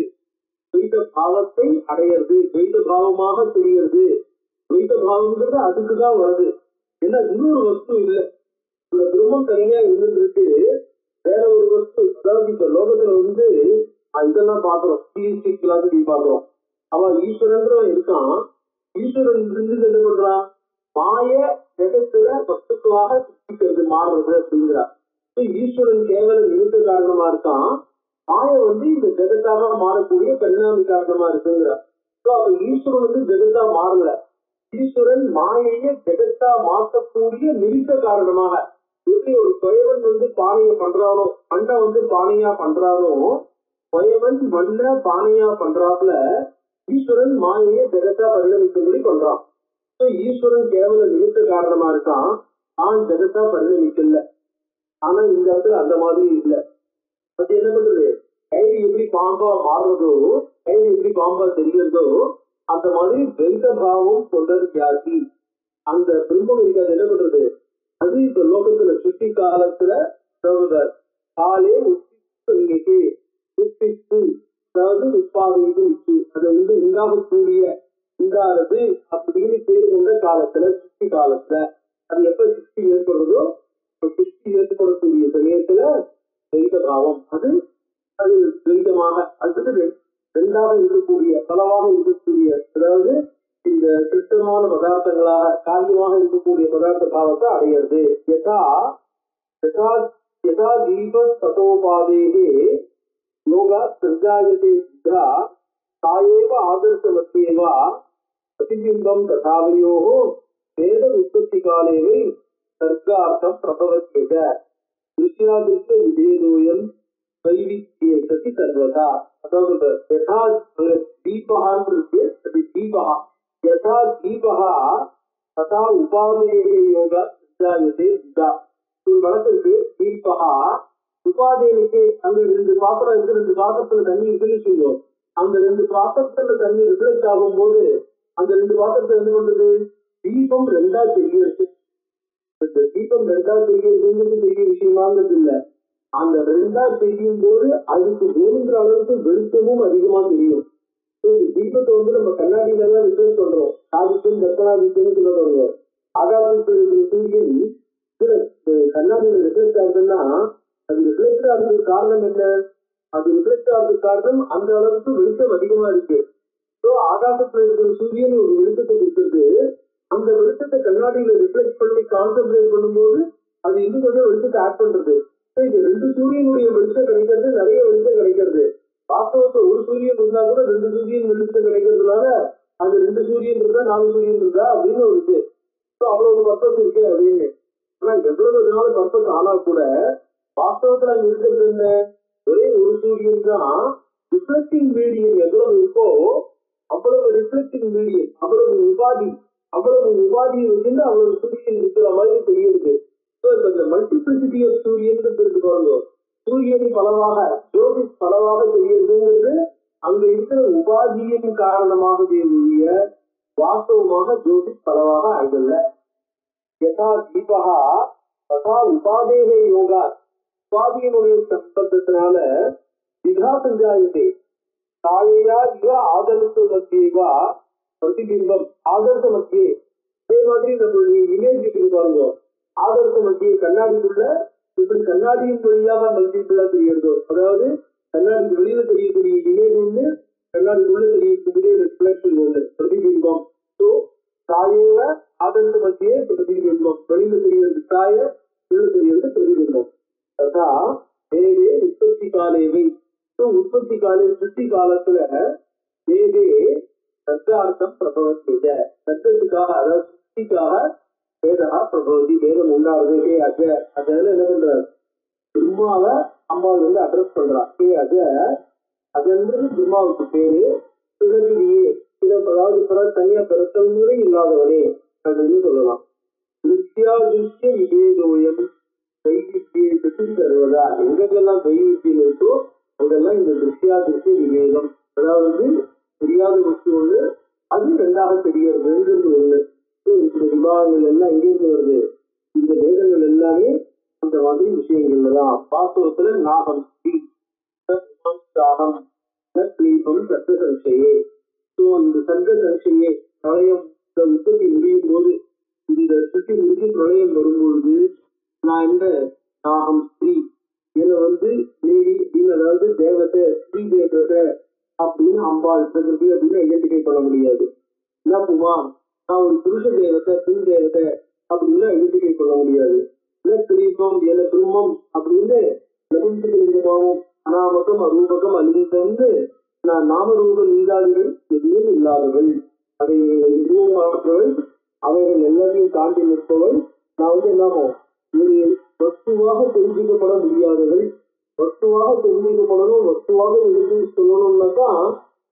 வைத பாவத்தை அடையிறது, வைத பாவமாக தெரிகிறது. வைத பாவம்ங்கிறது அதுக்குதான் வருது. ஏன்னா இன்னொரு வஸ்து இல்லை, இந்த பிரம்மம் தனியா இருந்துருக்கு, வேற ஒரு வஸ்து. அதாவது இப்ப லோகத்துல இதெல்லாம் பாக்குறோம், தியரிஸ்டிக் பிலாசபி பாக்குறோம். அவன் ஈஸ்வரன் இருக்கான், ஈஸ்வரன் இருந்து என்ன பண்றான்? மாய ஜெகத்துல வஸ்துக்களாக சிருஷ்டிக்கிறது, மாறுறது அப்படிங்கிறார். ஈஸ்வரன் கேவல நிமித்த காரணமா இருக்கான், மாய இந்த ஜெகத்தாக மாறக்கூடிய பரிணாமி காரணமா இருக்குங்கிறார். அப்ப ஈஸ்வரன் ஜெகத்தா மாறல, ஈஸ்வரன் மாயைய ஜெகத்தா மாற்றக்கூடிய நிமித்த காரணமாக. எப்படி ஒரு சுயவன் பானைய பண்றானோ, மண்ணை பானையா பண்றானோ, சுயவன் மண்ண பானையா பண்றாப்புல ஈஸ்வரன் மாயைய ஜெகத்தா பரிணமிக்கும்படி பண்றான். ஈஸ்வரன் கேவல நிமித்த காரணமா இருக்கான், நான் ஜெகத்தா பரிணமிக்கல. ஆனா இந்த இடத்துல அந்த மாதிரி இல்லை. அது என்ன பண்றது? கைது எப்படி பாம்பா மாறுறதோ, கைது எப்படி பாம்பா தெரிகிறதோ, அந்த மாதிரி வைத பாவம் கொண்டது ஜாதி. அந்த பிரம்மம் இருக்காது என்ன பண்றது? அது இப்ப லோகத்துல சுத்தி காலத்துல சொல்றார். காலே உத்திக்கு உத்திக்கு அதாவது உட்பாதைக்கு அதை உண்டாகக்கூடிய உண்டானது அப்படின்னு பேர் கொண்ட காலத்துல சுத்தி காலத்துல அது எப்ப சிருஷ்டி ஏற்படுறதோ சிருஷ்டி ஏற்படக்கூடிய சமயத்துல துவைத பாவம் அது அது துவைதமாக அடுத்தது ரெண்டாக இருக்கக்கூடிய பலவாக இருக்கக்கூடிய அதாவது இந்த சிருஷ்டமான பதார்த்தங்களாக காரியமாக இருக்கக்கூடிய பதார்த்த பாவத்தை அடையிறது. யதா யதா யதா தீப ததோபாதேகே யோகா சஞ்சாயதே சித்தா தாயேவ ஆதர்சமத்யேவா பிரதிபிம்பம் ததாவயோः வேத உற்பத்தி காலேவை சர்க்கார்த்தம் பிரபவத்யேத திருஷ்யாதிருஷ்ய விதேதோயம் வைவித்யேதி சர்வதா. அதாவது யதா தீபகான்னு இருக்கு, அது தீபகா யதா தீபகா ததா உபாதேகே யோகா சஞ்சாயதே சித்தா. ஒரு வழக்கிற்கு தீபகா உபாதேகே அங்க ரெண்டு பாத்திரம் இருக்கு, ரெண்டு பாத்திரத்துல தண்ணி இருக்குன்னு சொல்லுவோம். அந்த ரெண்டு பாத்திரத்துல தண்ணி ரிஃப்ளெக்ட் ஆகும் போது அந்த ரெண்டு பாத்திரத்தை என்ன பண்றது, தீபம் ரெண்டா தெரியுது. இந்த தீபம் ரெண்டா தெரியுதுங்கிறது பெரிய விஷயமாங்கிறது இல்ல, அந்த ரெண்டா தெரியும் போது அதுக்கு வேணுங்கிற அளவுக்கு வெளிச்சமும் அதிகமா தெரியும். தீபத்தை நம்ம கண்ணாடியில எல்லாம் ரிசர்ச் பண்றோம், ஆதித்யம் தர்ப்பணாதித்யம் சொல்லுவாங்க. ஆகாசத்தில் இருக்கிற சூரியன் கண்ணாடியில ரிஃப்ளெக்ட் ஆகுதுன்னா அது ரிஃப்ளெக்ட் ஆகுறதுக்கு காரணம் என்ன, அது ரிஃப்ளெக்ட் ஆகுறதுக்கு காரணம் அந்த அளவுக்கு வெளிச்சம் அதிகமா இருக்கு. ஸோ ஆகாசத்துல இருக்கிற சூரியன் ஒரு வெளிச்சத்தை கொடுத்துருக்கு, அந்த வெளிச்சத்தை கண்ணாடியில ரிஃப்ளெக்ட் பண்ணி கான்சென்ட்ரேட் பண்ணும்போது அது இன்னும் கொஞ்சம் வெளிச்சத்தை ஆட் பண்றது. இது ரெண்டு சூரியனுடைய வெளிச்சம் கிடைக்கிறது, நிறைய வெளிச்சம் கிடைக்கிறது. வாஸ்தவத்தை ஒரு சூரியன் இருந்தா கூட ரெண்டு சூரியன் வெளிச்சம் கிடைக்கிறதுனால அது ரெண்டு சூரியன் இருந்தா 4 சூரியன் இருந்தா அப்படின்னு ஒரு இது. ஸோ அவ்வளவு பர்பஸ் இருக்கு அப்படின்னு. ஆனா எவ்வளவு நாள் பர்பஸ் ஆனா கூட வாஸ்தவத்துல அங்க இருக்கிறது என்ன, ஒரே ஒரு சூரியன் தான். ரிஃப்ளெக்டிங் மீடியம் எவ்வளவு இருக்கோ அவ்வளவு ரிஃப்ளெக்டிங் மீடியம், அவ்வளவு உபாதியை வச்சுட்டு அவ்வளவு சூரியன் இருக்கிற மாதிரி தெரியுது. ஸோ இப்ப இந்த மல்டிபிளிசிட்டி ஆஃப் சூரியன் இருக்கு பாருங்க, சூரியன் பலவாக ஜோதிஷ் பலவாக தெரியுதுங்கிறது அங்க இருக்கிற உபாதியின் காரணமாக தெரிய வாஸ்தவமாக ஜோதிஷ் பலவாக ஆயிடல. யதா தீபகா ததா உபாதேகே யோகா உபாதியினுடைய சம்பந்தத்தினால விதா சஞ்சாயத்தை தாயா இவ ஆதர்ச மத்தியவா பிரதிபிம்பம் ஆதர்ச மத்தியே. அதே மாதிரி நம்ம இமேஜ் இருக்கு பாருங்க, ஆதர்ச மத்திய கண்ணாடிக்குள்ள இப்படி கண்ணாடியின் வழியாக மல்டிபிளா தெரியுதோ, அதாவது கண்ணாடிக்கு வெளியில தெரியக்கூடிய இமேஜ் ஒண்ணு, கண்ணாடிக்குள்ள தெரியக்கூடிய ரிஃப்ளெக்ஷன் ஒண்ணு, பிரதிபிம்பம். ஸோ தாயேவ ஆதர்ச மத்தியே பிரதிபிம்பம், வெளியில தெரியறது தாய, வெளியில தெரியறது பிரதிபிம்பம். ததா வேதே உற்பத்தி காலேவை. உற்பத்தி கால சிருஷ்டி காலத்துல வேதே சர்க்கார்த்தம் பிரபவத்தை சர்க்கத்துக்காக அதாவது சிருஷ்டிக்காக வேதா பிரபவதி வேதம் உண்டாகுது. அதனால என்ன பண்றாரு, பிரம்மாவை அம்மாவை வந்து அட்ரஸ் பண்றான். அதுன்றது பிரம்மாவுக்கு பேரு. பிறவியே அதாவது தனியா பிறத்தவங்களே இல்லாதவனே அப்படின்னு சொல்லலாம். திருஷ்டிய விவேதோயம் தைவித்தியை தருவதா, எங்கெல்லாம் தைவித்தியம் இருக்கோ அங்கெல்லாம் இந்த திருஷ்டிய விவேகம், அதாவது தெரியாத வஸ்து ஒண்ணு அது ரெண்டாக தெரியறது ஒண்ணு. இந்த விவாதங்கள் எல்லாம் எங்கிருந்து வருது, இந்த வேதங்கள் எல்லாமே அந்த மாதிரி விஷயங்கள்ல தான். வாஸ்தவத்துல நாகம் சர்க்க சங்கையே. இந்த சர்க்க சங்கையே பிரளயம் உற்பத்தி முடியும் போது, இந்த சுற்றி முடிஞ்சு பிரளயம் வரும்பொழுது நான் இந்த நாகம் ஸ்ரீ இதை வந்து லேடி அப்படின்னு, அதாவது தேவத்தை ஸ்ரீ தேவத்தை அப்படின்னு அம்பாள் பிரகிருதி அப்படின்னு ஐடென்டிஃபை பண்ண முடியாது. என்ன புமா நான் ஒரு புருஷ தேவத்தை பெண் தேவத்தை அப்படின்னு ஐடென்டிஃபை பண்ண முடியாது. கிரீபம் என பிரம்மம் அப்படின்னு நபும்சகலிங்கமாவும் அனாமகம் அரூபகம் அலிங்கம்னு நான் நாமரூப லிங்காதிகள் எதுவும் இல்லாதவள், அதை எதுவும் மாற்றவள், அவைகள் எல்லாத்தையும் தாண்டி நிற்பவள். நான் வந்து என்னாகும் ஒரு வஸ்துவாக தெரிஞ்சுக்கப்பட முடியாதவள். வஸ்துவாக தெரிஞ்சுக்கப்படணும், வஸ்துவாக எடுத்து சொல்லணும்னாக்கா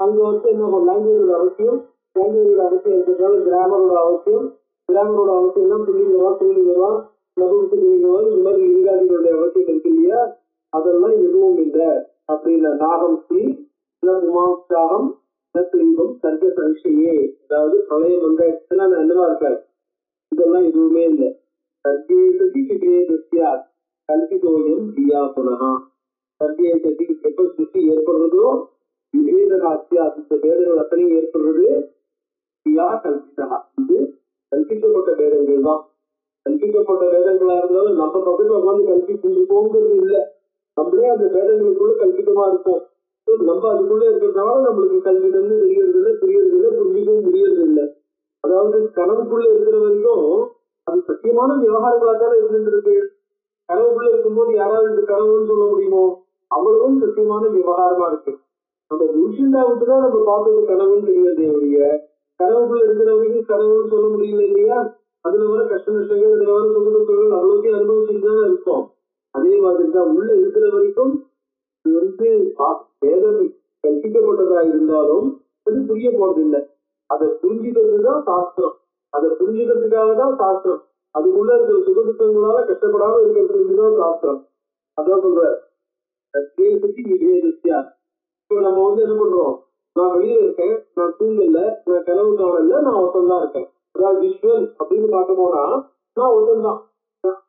அங்க வந்து என்ன லாங்குவேஜோட அவசியம், லாங்குவேஜோட அவசியம் இருக்கிறதுனால கிராமரோட அவசியம், கிராமரோட அவசியம்னா புள்ளிங்கவா நபும்சலிங்கவா இந்த மாதிரி லிங்காதிகளுடைய அவசியம் இருக்கு இல்லையா, அதெல்லாம் எதுவும் இல்லை அப்படின்னா நாகம் ஸ்ரீ உமாசாகம் கிளீபம் சர்க்க சங்கையே. அதாவது பிரளயம் வந்த நான் என்னவா இருப்பேன், இதெல்லாம் எதுவுமே இல்லை. சத்யேசதி விபேதஸ்ய கல்பிதோயம் தியா புனஹ. சத்யேசதி எப்ப சிருஷ்டி ஏற்படுறதோ விபேதனாசியா இந்த வேதங்கள் அத்தனையும் ஏற்படுறது தியா கல்பிதா. இது கல்பிக்கப்பட்ட வேதங்கள் தான். கல்பிக்கப்பட்ட வேதங்களா இருந்தாலும் நம்ம பக்கத்துல உட்காந்து கல்வி புரிஞ்சுக்கோங்கிறது இல்லை. நம்மளே அந்த வேதங்களுக்குள்ள கல்பிதமா இருக்கும். நம்ம அதுக்குள்ள இருக்கிறதுனால நம்மளுக்கு கல்விதம்னு தெரியறது இல்லை, புரியறது இல்லை, புரிஞ்சுக்கவும் முடியறது இல்லை. அதாவது கனவுக்குள்ள இருக்கிற வரைக்கும் அது சத்தியமான விவகாரங்களா தானே இருந்துருக்கு. கனவுக்குள்ள இருக்கும்போது யாராவது இந்த கனவுன்னு சொல்ல முடியுமோ? அவ்வளவும் சத்தியமான விவகாரமா இருக்கு. நம்ம முன்சிண்டாவுக்கு தான் நம்ம பார்த்தது கனவுன்னு தெரியாது ஒழிய கனவுக்குள்ள இருக்கிற வரைக்கும் கனவுன்னு சொல்ல முடியல இல்லையா? அதுல வர கஷ்ட நஷ்டங்கள், அதுல வர சுகதுக்கங்கள் அவ்வளோத்தையும் அனுபவிச்சுட்டு தான் இருக்கும். அதே மாதிரி தான் உள்ள இருக்கிற வரைக்கும் இது வேதம் கற்பிக்கப்பட்டதா இருந்தாலும் அது புரிய போறது இல்லை. அதை புரிஞ்சுக்கிறது தான் சாஸ்திரம். அதை புரிஞ்சுக்கிறதுக்காக தான் சாஸ்திரம். அதுக்குள்ள இருக்கிற சுகதுக்கங்களால கஷ்டப்படாம இருக்கிறதுக்கு தான் சாஸ்திரம். அதான் சொல்ற விபேதஸ்யா. இப்போ நம்ம என்ன பண்றோம்? நான் வெளியில இருக்கேன், நான் தூங்கல, நான் கனவு காணல, நான் ஒருத்தன் தான் இருக்கேன். அதாவது விஷுவல் அப்படின்னு பார்க்க போனா நான் ஒருத்தன் தான்.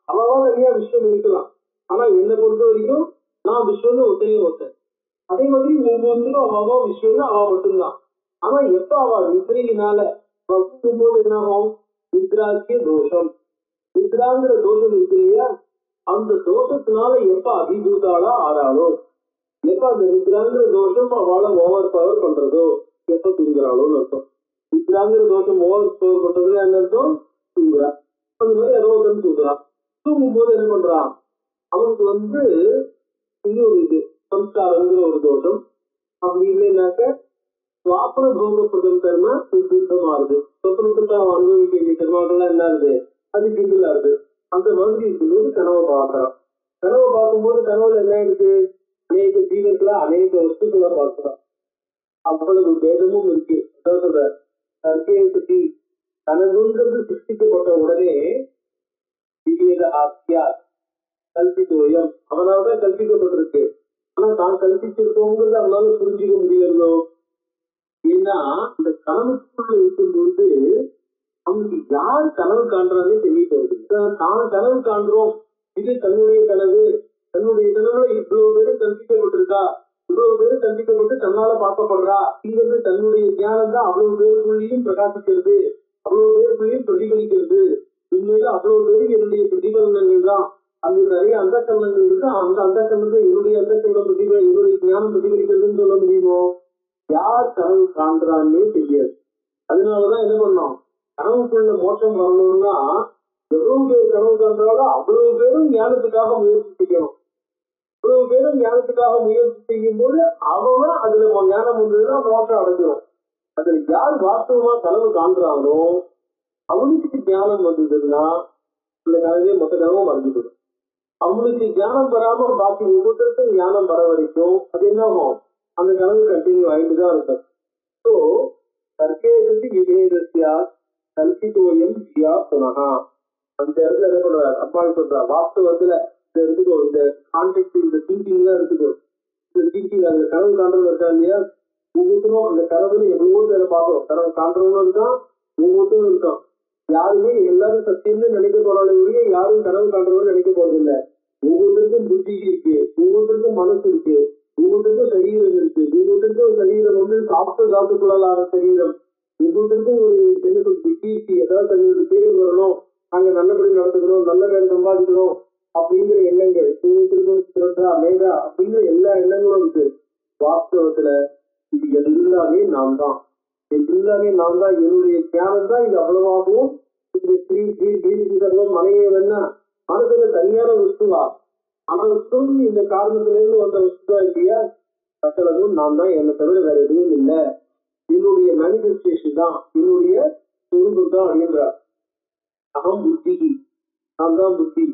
அவ்வளவா நிறைய விஷயம் இருக்கலாம். ஆனா என்னை பொறுத்த வரைக்கும் நான் விஷுவல் ஒருத்தனே ஒருத்தன். அதே மாதிரி ஒவ்வொன்றும் அவ்வளவா விஷுவல் அவ மட்டும்தான். ஆனா எப்ப அவ நிதிரையினால போது என்ன ஆகும்? நித்ராக்கிய தோஷம். நித்ராங்கிற தோஷம் இருக்கு இல்லையா? அந்த தோஷத்தினால எப்ப அபிபூதாளா ஆறாளோ, எப்ப அந்த நித்ராங்கிற தோஷம் அவளை ஓவர் பவர் பண்றதோ, எப்ப தூங்குறாளோன்னு அர்த்தம். நித்ராங்கிற தோஷம் ஓவர் பவர் பண்றதுல என்ன அர்த்தம்? தூங்குறா. அந்த மாதிரி அரோகன் தூங்குறான். தூங்கும் போது என்ன பண்றான்? அவனுக்கு இன்னொரு இது சம்ஸ்காரங்கிற ஒரு தோஷம். அப்படி இல்லைன்னாக்க சுவாப்பன போகப்படும் கர்ம சுத்தமாறுது. சொப்பனத்துக்கு அவன் அனுபவிக்க வேண்டிய கர்மாக்கள்லாம் என்ன ஆகுது? அது கிண்டல் ஆகுது. அந்த மாதிரி இருக்கும்போது கனவை பார்க்கறான். கனவை பார்க்கும்போது கனவுல என்ன இருக்கு? அநேக ஜீவன்கள அநேக வஸ்துக்களை பார்க்கிறான். அவ்வளவு பேதமும் இருக்கு. சர்க்கேசதி கனவுங்கிறது சிருஷ்டிக்கப்பட்ட உடனே விவேக ஆசியா கல்பித்தோயம் அவனால்தான் கல்பிக்கப்பட்டிருக்கு. ஆனா தான் கல்பிச்சிருக்கோங்கிறது அவனால புரிஞ்சுக்க முடியறதோ? ஏன்னா இந்த கனவுக்குள்ள இருக்கும்போது அவனுக்கு யார் கனவு காண்றானே தெரிய போகுது. தான் கனவு காண்றோம், இது தன்னுடைய கனவு, தன்னுடைய கனவுல இவ்வளவு பேரு கல்பிக்கப்பட்டிருக்கா, இவ்வளவு பேரு கல்பிக்கப்பட்டு தன்னால பார்க்கப்படுறா அப்படிங்கிறது தன்னுடைய ஞானம் தான் அவ்வளவு பேருக்குள்ளேயும் பிரகாசிக்கிறது, அவ்வளவு பேருக்குள்ளேயும் பிரதிபலிக்கிறது. உண்மையில அவ்வளவு பேரு என்னுடைய பிரதிபலனங்கள் தான். அங்கு நிறைய அந்த கண்ணங்கள் இருக்கு. அந்த கண்ணத்தை என்னுடைய அந்த கண்ண என்னுடைய ஞானம் பிரதிபலிக்கிறதுன்னு சொல்ல முடியுமோ? யார் கனவு காண்றான்னே தெரியாது. அதனாலதான் என்ன பண்ணோம்? கனவுக்குள்ள மோட்சம் வரணும்னா எவ்வளவு பேர் கனவு காண்றாலும் அவ்வளவு பேரும் ஞானத்துக்காக முயற்சி செய்யணும். அவ்வளவு பேரும் ஞானத்துக்காக முயற்சி செய்யும் போது அவன் அதுல ஞானம் வந்ததுன்னா மோட்சம் அடைஞ்சிடும். அதுல யார் வாஸ்தவமா கனவு காண்றாங்களோ அவனுக்கு ஞானம் வந்ததுன்னா அந்த கனவே மொத்த கனவும் மறந்துவிடும். அவனுக்கு ஞானம் வராம பாக்கி ஒவ்வொருத்தருக்கும் ஞானம் வர வரைக்கும் அது என்ன ஆகும்? அந்த கனவு கண்டினியூ ஆகிட்டு தான் இருக்கும். ஸோ சர்க்கேசதி விபேதஸ்யா கல்பிதோயம் தியா புனஹா. அந்த இடத்துல என்ன பண்றாரு? அம்மாள் சொல்றா வாஸ்தவத்துல இந்த எடுத்துக்கோ, இந்த கான்டெக்ட், இந்த திங்கிங் எல்லாம் எடுத்துக்கோ. இந்த திங்கிங் அதுல கனவு காண்றது இருக்கா இல்லையா? ஒவ்வொருத்தரும் அந்த கனவுல எவ்வளவோ பேரை பார்க்கிறோம். கனவு காண்றவனும் இருக்கான், ஒவ்வொருத்தரும் இருக்கான். யாருமே எல்லாரும் சத்தியம்னு நினைக்க போறாலே யாரும் கனவு காண்றவன்னு நினைக்க போறது இல்லை. ஒவ்வொருத்தருக்கும் புத்தி இருக்கு, ஒவ்வொருத்தருக்கும் மனசு இருக்கு, ஒவ்வொருத்தருக்கும் சரீரம் இருக்கு. ஒவ்வொருத்தருக்கும் சரீரம் சாப்பிட்ட தாத்துக்களான சரீரம். ஒவ்வொருத்தருக்கும் ஒரு என்ன புத்தி இருக்கு. ஏதாவது தங்களுக்கு பேர் வரணும், நாங்க நல்லபடி நடத்துக்கணும், நல்ல பேர் சம்பாதிக்கணும் அப்படிங்கிற எண்ணங்கள். ஒவ்வொருத்தருக்கும் சிரத்தா மேதா அப்படிங்கிற எல்லா எண்ணங்களும் இருக்கு. வாஸ்தவத்துல இது எல்லாமே நான் தான். எல்லாமே நான் தான். என்னுடைய ஞானம் தான் இது அவ்வளவாகவும் மனைவியவன்னா மனசுல தனியான வஸ்துவா அவனுக்கும் இந்த காரணத்திலிருந்து வந்த வஸ்துவா இல்லையா? சகலதும் நான் தான், என்னை தவிர வேற எதுவும் இல்லை. என்னுடைய மேனிபெஸ்டேஷன் தான், என்னுடைய சொரூபம் தான் அப்படின்றார். அகம் புத்தி, நான் தான் புத்தி.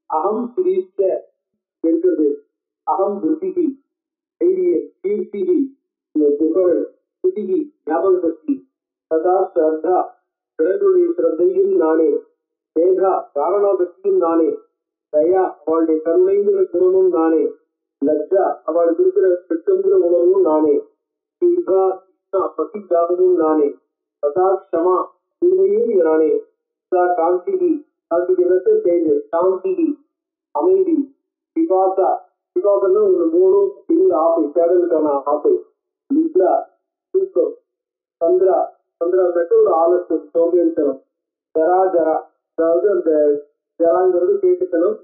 அகம் சிரீஷ்ட இருக்கிறது. அகம் புத்திகி தைரியம் கீர்த்திகி புகழ் புத்திகி ஞாபக சக்தி சதா ஸ்ரத்தா பிறருடைய சிரத்தையும் நானே, மேகா காரணாபக்தியும் நானே, தயா அவளுடைய கருணைங்கிற குணமும் நானே, லஜ்ஜா அவளுக்கு இருக்கிற பெற்றங்கிற உணர்வும் நானே, பசிக்காகவும் நானே, சதா க்ஷமா உண்மையும் நானே, சதா காந்திகி சாந்திக்கு செய்து சாந்தி அமைதி விபாசா விபாசம்னா இந்த மூணும் இந்த ஆசை தேடலுக்கான ஆசை நித்ரா தூக்கம் சந்திரா சந்திராக்கு ஒரு ஆலோசனை சோம்பேறித்தனம் ஜரா ஜரா அதாவது அந்த ஜராங்கிறது கேட்டுத்தனம்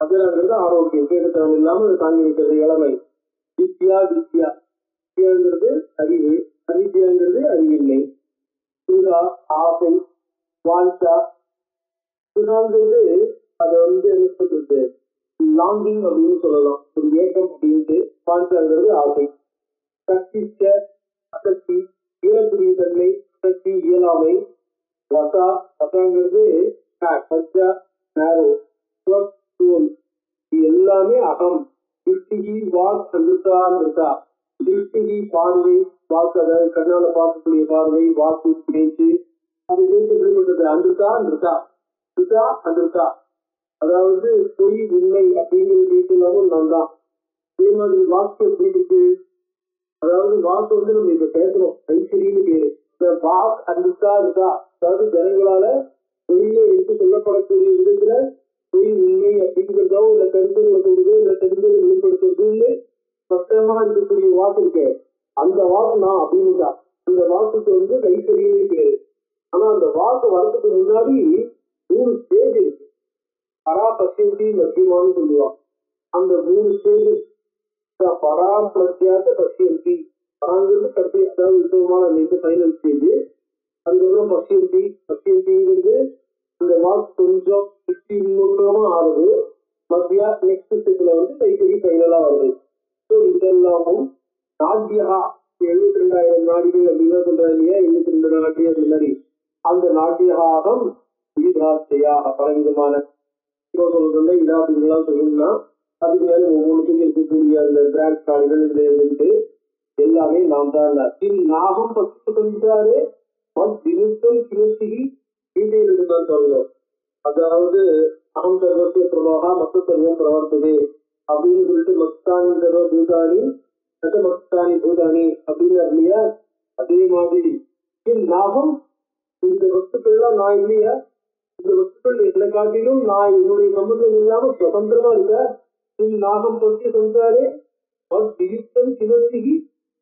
அஜராங்கிறது ஆரோக்கியம் கேட்டுத்தனம் இல்லாம தாங்கி வைக்கிறது இளமை வித்யா வித்யா வித்யாங்கிறது அறிவு அவித்யாங்கிறது அறிவில்லை சுகா ஆசை வாஞ்சா சுகாங்கிறது அதை என்ன சொல்றது லாங்கிங் அப்படின்னு சொல்லலாம் ஒரு ஏக்கம் அப்படின்ட்டு வாஞ்சாங்கிறது ஆசை சக்திச்ச அசக்தி இயலக்கூடிய தன்மை அசக்தி இயலாமை வசா வசாங்கிறது சஜ்ஜா நேரோ தோல் இது எல்லாமே அகம் திருஷ்டிகி வாக் அமிர்தா மிருதா திருஷ்டிகி பார்வை வாக்கு அதாவது கண்ணால பார்க்கக்கூடிய பார்வை வாக்கு பேச்சு அது பேச்சு எப்படிப்பட்டது அமிர்தா மிருதா மிருதா அமிர்தா அதாவது பொய் உண்மை அப்படிங்கிற பேச்சுனாலும் நான் தான் அதே மாதிரி வாக்கு எப்படி இருக்கு அதாவது வாக்கு நம்ம இப்ப பேசுறோம் ஐஸ்வரின்னு பேரு வாக் அமிர்தா இருக்கா அதாவது ஜனங்களால பொய்யில எடுத்து சொல்லப்படக்கூடிய விதத்துல பொய் உண்மை அப்படிங்கிறதோ இல்ல கருத்துக்களை சொல்றதோ இல்ல தெரிஞ்சதை வெளிப்படுத்துறது சத்தமா இருக்கக்கூடிய வாக்கு இருக்கு அந்த வாக்கு நான் அப்படின்னு தான் அந்த வாக்குக்கு கைத்தறியே பேரு ஆனா அந்த வாக்கு வரதுக்கு முன்னாடி 3 ஸ்டேஜ் இருக்கு பரா பசியந்தி மத்தியமானு சொல்லுவான் அந்த 3 ஸ்டேஜ் பரா மத்தியாத்த பசியந்தி பராங்கிறது கடைசி அதாவது உத்தமமான அந்த ஃபைனல் ஸ்டேஜ் அதுக்கப்புறம் பசியந்திங்கிறது அந்த வாக்கு கொஞ்சம் திருப்தி முன்னோட்டமா ஆகுது மத்தியா நெக்ஸ்ட் ஸ்டெப்ல கைத்தறி ஃபைனலா வருது ஸோ இதெல்லாமும் நாட்டியா 72,000 நாடிகள் அப்படின்னு சொல்றாரு இல்லையா 72 நாட்டியம் முன்னாடி அந்த நாட்டியாகம் விதார்த்தையா பலவிதமான சொல்றதுல இதாபிகள்லாம் சொல்லணும்னா அதுக்கு மேல ஒவ்வொன்றுக்கும் இருக்கக்கூடிய அந்த பிராண்ட் கார்டுகள் இந்த இருக்கு எல்லாமே நாம் தான் நாகம் பத்து சொல்லிட்டாரு விருத்தம் கிருஷ்டி கீதையிலிருந்து தான் சொல்லணும் அதாவது அகம் சர்வத்திய பிரபாகா மத்த சர்வம் பிரவர்த்ததே அப்படின்னு சொல்லிட்டு மஸ்தானி சர்வ பூதானி மஸ்தானி பூதானி அப்படின்னு இல்லையா அதே மாதிரி நாகம் இந்த வஸ்துக்கள்லாம் நான் இல்லையா இந்த வஸ்துக்கள் என்ன காட்டிலும் நான் என்னுடைய சம்பந்தம் இல்லாம சுதந்திரமா இருக்க நாகம் பற்றி சொல்றாரு விருத்தம் கிருஷ்டி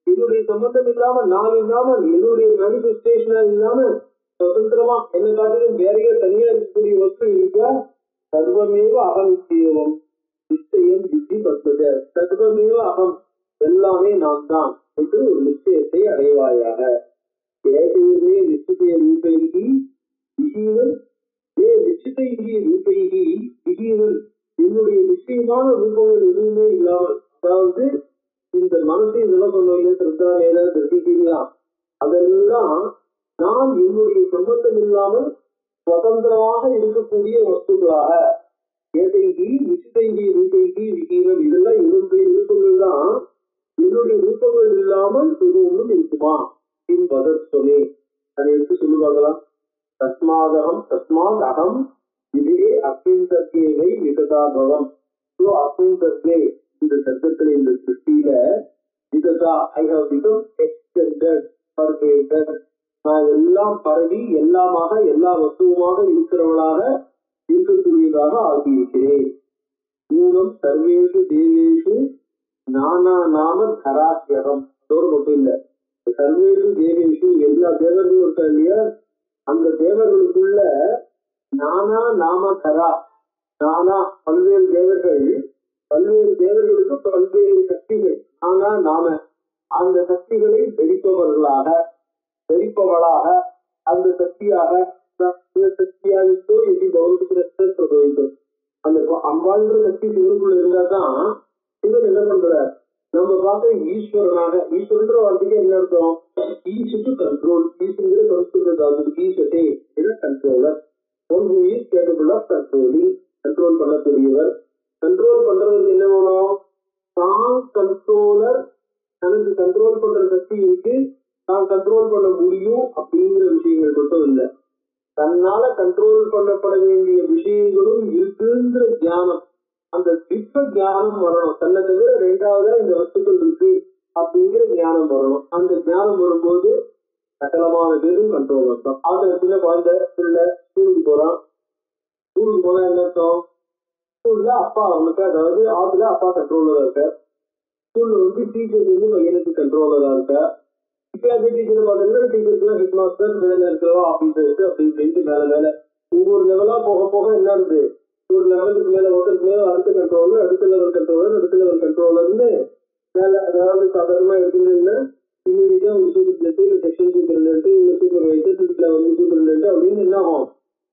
என்னுடைய சம்பந்தம் இல்லாம நான் இல்லாம என்னுடைய மேனிபெஸ்டேஷனா இல்லாம சுதந்திரமா என்ன காட்டிலும் வேறையே தனியா இருக்கக்கூடிய வஸ்து இருக்கா சர்வமேவ அகமிச்சேவம் நிச்சயம் வித்தி பத்தத சர்வமேவ அகம் எல்லாமே நான் தான் என்று ஒரு நிச்சயத்தை அடைவாயாக ஏகையே நிச்சய ரூபைகி விகீவன் நிச்சயத்தைகி ரூபைகி விகீவன் என்னுடைய நிச்சயமான ரூபங்கள் எதுவுமே இல்லாமல் அதாவது இந்த மனசு இதெல்லாம் சொல்லுவாங்க சிரத்தா மேல திருஷ்டியா அதெல்லாம் நான் என்னுடைய சம்பந்தம் இல்லாமல் சுதந்திரமாக இருக்கக்கூடிய வஸ்துக்களாக ஏதைகி நிச்சயத்தைகி ரூபைகி விகீரம் இதெல்லாம் என்னுடைய விருப்பங்கள் தான் என்னுடைய விருப்பங்கள் இல்லாமல் ஒன்றும் இருக்குமா என்பதற் சொல்லி அதை எடுத்து சொல்லுவாங்களா தஸ்மாத் அகம் இதே அப்பிந்தர்கேவை விகதாபவம் அப்பிந்தர்கே இந்த சப்தத்துல இந்த சிருஷ்டியில விகதா ஐ ஹவ் பிகம் எக்ஸ்டெண்டட் பர்வேட்டட் நான் எல்லாம் பரவி எல்லாமாக எல்லா வஸ்துவமாக இருக்கிறவளாக இருக்கக்கூடியதாக ஆகியிருக்கிறேன் மூலம் சர்வேஷு தேவேஷு நானா நாம தராத்தியகம் அதோடு மட்டும் இல்ல சர்வேஷு தேவேஷு எல்லா தேவர்களும் இருக்கா இல்லையா அந்த தேவர்களுக்குள்ள நானா நாம தரா நானா பல்வேறு தேவர்களுக்கு பல்வேறு சக்திகள் நானா நாம அந்த சக்திகளை தெரிப்பவளாக அந்த சக்தியாக சக்தியாகிட்டோ எப்படி பௌத்திக அந்த அம்பாளுன்ற சக்தி சிவனுக்குள்ள இருந்தா தான் சிவன் என்ன பண்ற நம்ம பார்க்க ஈஸ்வரன்ற வார்த்தைக்கு என்ன அர்த்தம் ஈஸ்வரு கண்ட்ரோல் ஈஸ்வர சம்ஸ்கிருத ஈஸ்வரே controller one who is capable of controlling control பண்ணக்கூடியவர் கண்ட்ரோல் பண்றதுக்கு என்ன வேணும் தான் கண்ட்ரோலர் எனக்கு கண்ட்ரோல் பண்ற சக்தி இருக்கு நான் கண்ட்ரோல் பண்ண முடியும் அப்படிங்கிற விஷயங்கள் மட்டும் இல்லை தன்னால கண்ட்ரோல் பண்ணப்பட வேண்டிய விஷயங்களும் இருக்குங்கிற ஞானம் அந்த திட்ட ஞானம் வரணும் தன்னை தவிர 2வதா இந்த வஸ்துக்கள் இருக்கு அப்படிங்கிற ஞானம் வரணும் அந்த ஞானம் வரும்போது சகலமான பேரும் கண்ட்ரோல் வரணும் அந்த சின்ன குழந்தை ஸ்கூலுக்கு போறான் ஸ்கூலுக்கு போனா என்ன அர்த்தம்? ஸ்கூல்ல அப்பா அவனுக்கு, அதாவது ஆத்துல அப்பா கண்ட்ரோலரா இருக்க, ஸ்கூல்ல வந்து டீச்சர் வந்து பையனுக்கு கண்ட்ரோலரா இருக்க. இப்ப அதே டீச்சர் பாத்தீங்கன்னா டீச்சருக்கு ஹெட் மாஸ்டர், மேல இருக்கிறவா ஆபீசர்ஸ் அப்படி இப்படின்ட்டு மேல மேல ஒவ்வொரு லெவலா போக போக என்ன இருக்கு, ஒரு லெவலுக்கு மேல ஒருத்தருக்கு மேல அடுத்த கண்ட்ரோலர், அடுத்த லெவல் கண்ட்ரோலர், அடுத்த லெவல் கண்ட்ரோலர்னு மேல, அதாவது சாதாரணமா எடுத்துக்கிட்டீங்கன்னா இமீடியட்டா ஒரு சூப்பர்டென்ட், செக்ஷன் சூப்பர்டென்ட், சூப்பர்வைசர், இதுல வந்து சூப்பர்டென்ட் அப்படின்னு என்ன ஆகும்,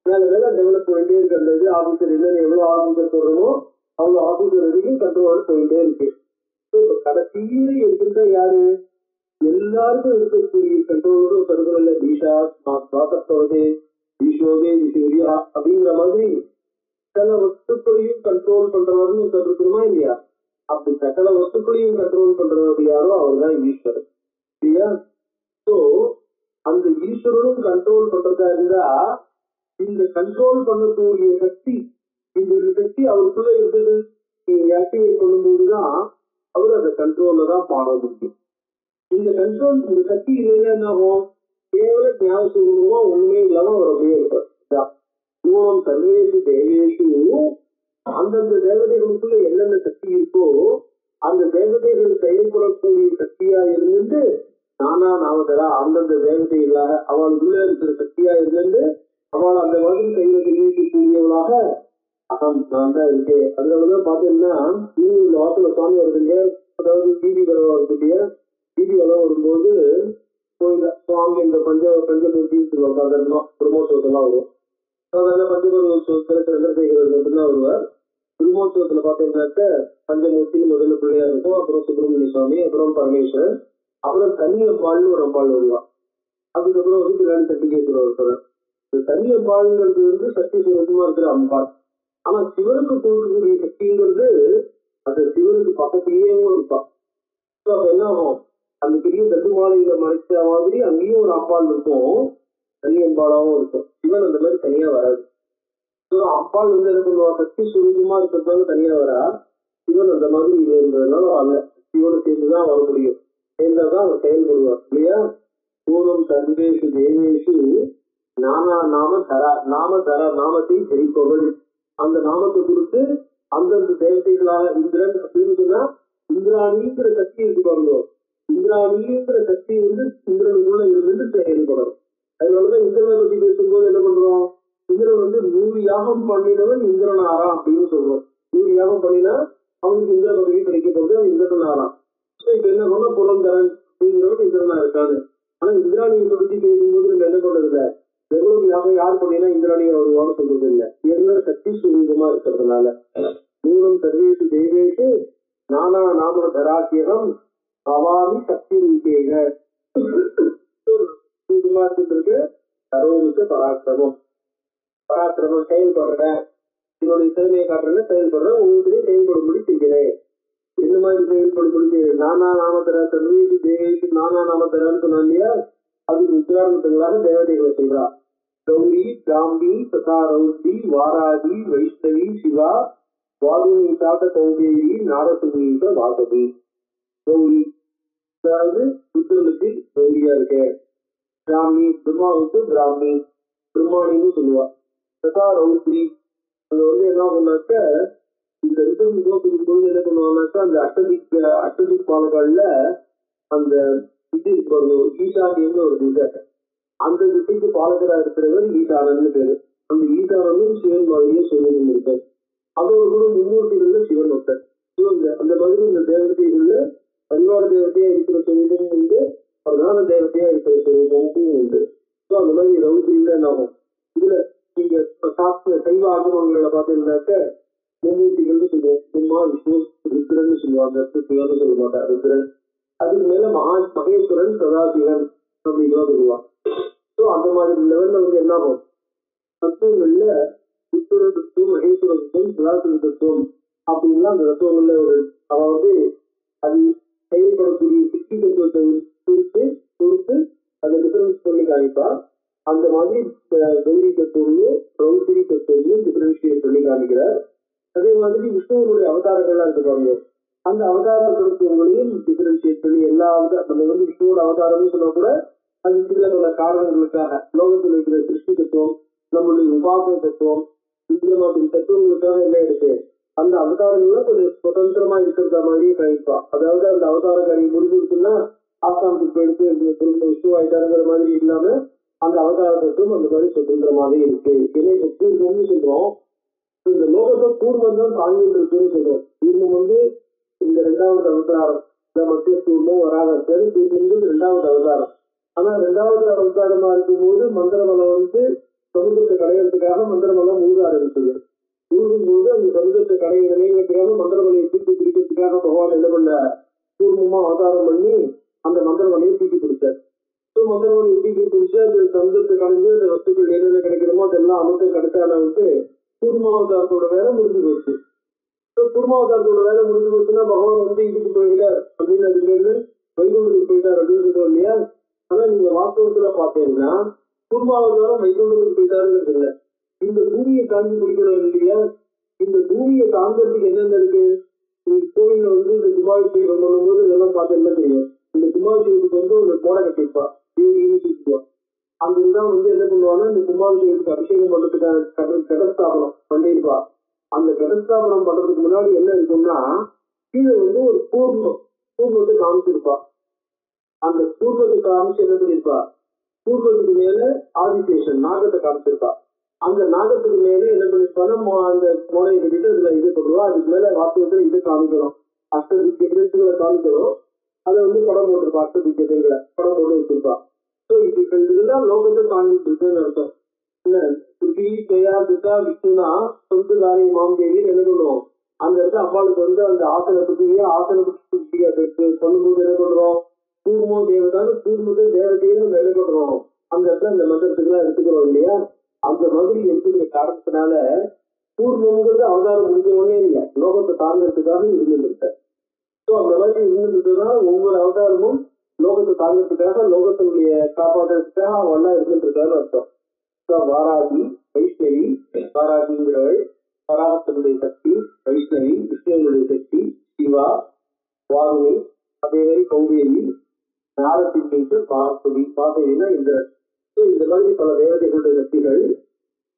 மேல மேல டெவலப் பண்ணிட்டே இருக்கிறது. ஆபீசர் என்ன எவ்வளவு ஆபீசர் சொல்றோமோ அவ்வளவு ஆபீசர் வரைக்கும் கண்ட்ரோலர் போயிட்டே இருக்கு. கடைசியில எடுத்துட்டா யாரு, எல்லாருக்கும் இருக்கக்கூடிய கண்ட்ரோலரும் கருதுல பீஷா மாத்தப்போதே ஈஸ்வரே ஈஸ்வரியா அப்படிங்கிற மாதிரி சகல வஸ்துக்களையும் கண்ட்ரோல் பண்றவர்னு கருதுமா இல்லையா? அப்படி சகல வஸ்துக்களையும் கண்ட்ரோல் பண்றவர் யாரோ அவர் தான் ஈஸ்வரன், இல்லையா? சோ அந்த ஈஸ்வரனும் கண்ட்ரோல் பண்றதா இருந்தா இந்த கண்ட்ரோல் பண்ணக்கூடிய சக்தி, இந்த சக்தி அவருக்குள்ள இருக்குது ஆக்டிவேட் பண்ணும்போதுதான் அவர் அந்த கண்ட்ரோல்ல தான் பாட முடியும். இந்த கண்ட்ரோல், இந்த சக்தி இல்லைன்னா என்ன ஆகும், கேவல ஞாபகமா ஒண்ணுமே இல்லாம அவர் அப்படியே இருப்பார். பூர்வம் சர்வேசு தேவேஷு, அந்தந்த தேவதைகளுக்குள்ள என்னென்ன சக்தி இருக்கோ அந்த தேவதைகள் செயல்படக்கூடிய சக்தியா இருந்துட்டு நானா நாமதரா அந்தந்த தேவதை இல்லாத அவளுக்குள்ள இருக்கிற சக்தியா இருந்து அவள் அந்த மாதிரி கையில தெரிவிக்கக்கூடியவளாக அகம் நான் தான் இருக்கேன். அதுலதான் பாத்தீங்கன்னா இந்த வாசல சுவாமி வருதுங்க, அதாவது டிவி வரம் வருது, டிவி வரம் வரும்போது சுவாமி இந்த பஞ்சமூர்த்தின்னு சொல்லுவாங்க, சாதாரணமா பிரம்மோற்சவத்தெல்லாம் வரும். சாதாரண பஞ்சபூர்வத்துல சந்திரசேகரர் மட்டும்தான் வருவார். பிரம்மோற்சவத்துல பாத்தீங்கன்னாக்க பஞ்சமூர்த்தின்னு முதல்ல பிள்ளையா இருக்கும், அப்புறம் சுப்பிரமணிய சுவாமி, அப்புறம் பரமேஸ்வரன், அப்புறம் தனியம்பாள்னு ஒரு அம்பாள் வருவார். அதுக்கப்புறம் வந்து பின்னாடி சட்டிகேஸ்வரர் ஒருத்தர். இந்த தனியம்பாள்ங்கிறது வந்து சக்தி சுரூபமா இருக்கிற அம்பாள். ஆனா சிவனுக்கு கொடுக்கக்கூடிய சக்திங்கிறது அந்த சிவனுக்கு பக்கத்திலேயே இருப்பான். அப்ப என்ன ஆகும், அந்த பெரிய தட்டுமாலையில மறைச்ச மாதிரி அங்கேயும் ஒரு அம்பாள் இருக்கும், தனியம்பாளாவும் இருக்கும். சிவன் அந்த மாதிரி தனியா வராது. அம்பாள் வந்து என்ன பண்ணுவா, சக்தி சுரூபமா இருக்கிறதால தனியா வரா, சிவன் அந்த மாதிரி இருந்ததுனால அல்ல, சிவனை சேர்ந்துதான் வர முடியும், சேர்ந்தாதான் அவர் செயல்படுவார், இல்லையா? பூர்வம் சர்வேஷு தேவேஷு நானா நாம தரா, நாம தரா நாமத்தை ஜெயிப்பவள், அந்த நாமத்தை கொடுத்து அந்தந்த தேவதைகளாக இந்திரன் அப்படின்னு சொன்னா இந்திராணிங்கிற சக்தி இருக்கு பாருங்க, இந்திராணிங்கிற சக்தி வந்து இந்திரனுக்குள்ள இருந்து செயல்படும். அதனாலதான் இந்திரனை பத்தி பேசும்போது என்ன பண்றோம், இந்திரன் வந்து 100 யாகம் பண்ணினவன் இந்திரன் ஆறாம் அப்படின்னு சொல்றோம். 100 யாகம் பண்ணினா அவனுக்கு இந்திர பதவி கிடைக்க போது அவன் இந்திரன் ஆறாம். இப்ப என்ன பண்ணா புலந்தரன் அப்படிங்கிறவன் இந்திரனா இருக்காது. ஆனா இந்திராணியை பத்தி பேசும்போது நம்ம என்ன பண்றது இல்ல, எவ்வளவு யாகம் யார் பண்ணினா இந்திராணியை வருவான்னு சொல்றது இல்ல, என்ன சக்தி சுரூபமா இருக்கிறதுனால. மூலம் சர்வேஷு தேவேஷு நானா நாம தராக்கியம் அவாமி சக்தி ரூபேக இருக்கு. கரோனுக்கு பராக்கிரமம், பராக்கிரமம் செயல்படுறேன், என்னுடைய திறமையை காட்டுறேன், செயல்படுறேன், ஒவ்வொருத்தரையும் செயல்படும்படி செய்கிறேன். இந்த மாதிரி செயல்படும்படி நானா நாமதரா சர்வேஷு தேவேஷு நானா நாமதரான்னு சொன்னா இல்லையா, அதுக்கு உதாரணத்துகளாக தேவதைகளை சொல்றா. கௌரி, பிராமி, ததா ரௌத்ரி, வாராகி, வைஷ்ணவி, சிவா, வாகுனி சாத கௌதேவி, நாரசுமீத வாசவி. கௌரி, அதாவது புத்தனுக்கு கௌரியா இருக்க. பிராமி, பிரம்மாவுக்கு பிராமி, பிரம்மாணின்னு சொல்லுவா. ததா ரௌத்ரி, அங்க வந்து என்ன பண்ணாக்க இந்த ரிதம் போது என்ன பண்ணுவாங்கன்னாக்கா அந்த அட்டதிக் பாலக்காடுல அந்த இது ஈசானியம்னு ஒரு திசை, அந்த திசைக்கு பாலகரா இருக்கிறவர் ஈசானன்னு பேரு. அந்த ஈசானனும் சிவன் மாதிரியே சொல்லுன்னு இருக்கு. அதோடு கூட மும்மூர்த்திகள்ல சிவன் ஒருத்தர். சிவன் அந்த மாதிரி இந்த தேவதைகள்ல பரிவார தேவதையா இருக்கிற சொல்லிட்டும் உண்டு, பிரதான தேவதையா இருக்கிற சொல்லிட்டும் உண்டு. ஸோ அந்த மாதிரி ரவுதியில என்ன ஆகும், இதுல நீங்க சாஸ்திர சைவ ஆகமங்களை பார்த்தீங்கன்னாக்க மும்மூர்த்திகள்னு சொல்லுவோம். சும்மா விஷ்ணு ருத்ரன்னு சொல்லுவாங்க, சிவன் சொல்ல மாட்டார் ருத்ரன். அதுக்கு மேல மகேஸ்வரன், சதாசிவன் அப்படின்னு சொல்லுவாங்க. ஸோ அந்த மாதிரி லெவல்ல வந்து என்ன ஆகும், தத்துவங்கள்ல ஈஸ்வர தத்துவம், மகேஸ்வர தத்துவம், சதாசிவ தத்துவம் அப்படின்லாம் அந்த தத்துவங்கள்ல ஒரு அதாவது அது செயல்படக்கூடிய சித்தி தத்துவத்தை குறித்து கொடுத்து அதை டிஃபரன்ஸ் பண்ணி காமிப்பா. அந்த மாதிரி கௌரி தத்துவங்களும் ரௌத்திரி தத்துவங்களும் டிஃபரன்ஷியேட் பண்ணி காமிக்கிறார். அதே மாதிரி விஷ்ணுவனுடைய அவதாரங்கள்லாம் இருக்காங்க, அந்த அவதார தத்துவங்களையும் டிஃபரன்ஷியேட் பண்ணி எல்லா நம்ம வந்து விஷ்ணுவோட அவதாரம்னு சொன்னா கூட அது சில பல காரணங்களுக்காக லோகத்தில் இருக்கிற சிருஷ்டி தத்துவம், நம்மளுடைய உபாசன தத்துவம், இந்த மாதிரி தத்துவங்களுக்காக என்ன இருக்கு, அந்த அவதாரங்கள்ல கொஞ்சம் சுதந்திரமா இருக்கிற மாதிரியே கழிப்பா. அதாவது அந்த அவதார காரியம் முடிஞ்சிருக்குன்னா ஆசாமுக்கு போயிடுத்து திரும்ப விஷயம் ஆயிட்டாருங்கிற மாதிரி இல்லாம அந்த அவதார தத்துவம் அந்த மாதிரி சுதந்திரமாவே இருக்கு. ஏன்னா இப்ப பூர்வம்னு சொல்றோம், இந்த லோகத்தை பூர்வம் தான் தாங்கிட்டு இருக்குன்னு சொல்றோம். பூர்வம் இந்த 2வது அவதாரம், இந்த மத்திய பூர்வம் வராக பூர்வம் 2வது அவதாரம். ஆனா 2வது அவதாரமா இருக்கும்போது மந்திரமலம் சமுதிரத்தை கடையிறதுக்காக மந்திரமலம் மூழ்க ஆரம்பிச்சது. மூழ்கும்போது அந்த சமுதிரத்தை கடையிறதுக்காக மந்திரமலையை தூக்கி பிடிக்கிறதுக்காக பகவான் என்ன பண்ண, பூர்வமா அவதாரம் பண்ணி அந்த மந்திரமலையை தூக்கி பிடிச்சார். மந்திரமலையை தூக்கி பிடிச்சு அந்த சமுதிரத்தை கடைஞ்சு அந்த வஸ்துக்கள் என்னென்ன கிடைக்கிறோமோ அதெல்லாம் அமுத்தம் கிடைச்சால கூர்மாவதாரத்தோட வேலை முடிஞ்சு போச்சு. கூர்மாவதாரத்தோட வேலை முடிஞ்சு போச்சுன்னா பகவான் இதுக்கு போயிட்டார் அப்படின்னு அதுக்கு பேரு வைகுண்டத்துக்கு போயிட்டார் அப்படின்னு சொல்றோம் இல்லையா. ஆனா நீங்க வாஸ்தவத்துல பாத்தீங்கன்னா கூர்மாவதாரம் வைகுண்டத்துக்கு போயிட்டாருங்கிறது இல்லை. இந்த பூமியை தாண்டி பிடிக்கணும் இல்லையா. இந்த பூமியை தாண்டறதுக்கு என்னென்ன இருக்கு, கோவில்ல இந்த கும்பாபிஷேகம் பண்ணும்போது இதெல்லாம் பார்த்து என்ன தெரியும், இந்த கும்பாபிஷேகத்துக்கு ஒரு கோடை கட்டிப்பா தேவின்னு அந்த இதுதான் என்ன பண்ணுவாங்கன்னா இந்த கும்பாபிஷேகத்துக்கு அபிஷேகம் பண்றதுக்கான கடஸ்தாபனம் பண்ணிருப்பா. அந்த கடஸ்தாபனம் பண்றதுக்கு முன்னாடி என்ன இருக்கும்னா கீழே ஒரு பூர்வத்தை காமிச்சிருப்பா. அந்த பூர்வத்தை காமிச்சு என்ன பண்ணிருப்பா, பூர்வத்துக்கு மேல ஆதிசேஷன் நாகத்தை காமிச்சிருப்பா. அந்த நாகத்துக்கு மேல என்ன பண்ணிருப்பான்னா அந்த மோனையை கட்டிட்டு அதுல இது பண்ணுவா. அதுக்கு மேல வாஸ்தவத்துல இது காமிக்கணும், அஷ்டதிக்கங்களை காமிக்கணும். அதை படம் போட்டிருப்பா, அஷ்டதிக்கங்களை படம் போட்டு வச்சிருப்பா. இதுதான் லோகத்தை காண்பிட்டு இருக்குன்னு அர்த்தம். என்ன சுத்தி தயாரித்தா விஷ்ணுனா சொந்ததாரி மாம்பேவி என்ன பண்ணுவோம், அந்த இடத்துல அம்பாளுக்கு அந்த ஆசன புத்தி அதுக்கு சொல்லும்போது என்ன பண்றோம், கூர்மோ தேவதான்னு கூர்மத்தை தேவதைன்னு நம்ம என்ன பண்றோம், அந்த இடத்துல அந்த மந்திரத்துக்கு எல்லாம் எடுத்துக்கிறோம் இல்லையா. அந்த மாதிரி எடுத்துக்கிற காரணத்தினால கூர்மங்கிறது அவதாரம் முடிஞ்சவனே இல்லை, லோகத்தை தாண்டறதுக்காக இருந்துட்டு. அந்த மாதிரி இருந்துட்டுதான் ஒவ்வொரு அவதாரமும் லோகத்தை தாங்கிறதுக்காக லோகத்தினுடைய காப்பாற்றுறதுக்காக அவெல்லாம் இருந்துட்டு இருக்கான்னு அர்த்தம். வாராகி வைஷ்ணவி, வாராகிங்கிறவள் வராகத்தினுடைய சக்தி, வைஷ்ணவி விஷ்ணுவனுடைய சக்தி, சிவா வாருணி, அதே மாதிரி கௌதேவி, நாரசிங்க பாசவி, பாசவினா இந்திரன். இந்த மாதிரி பல தேவதைகளுடைய சக்திகள்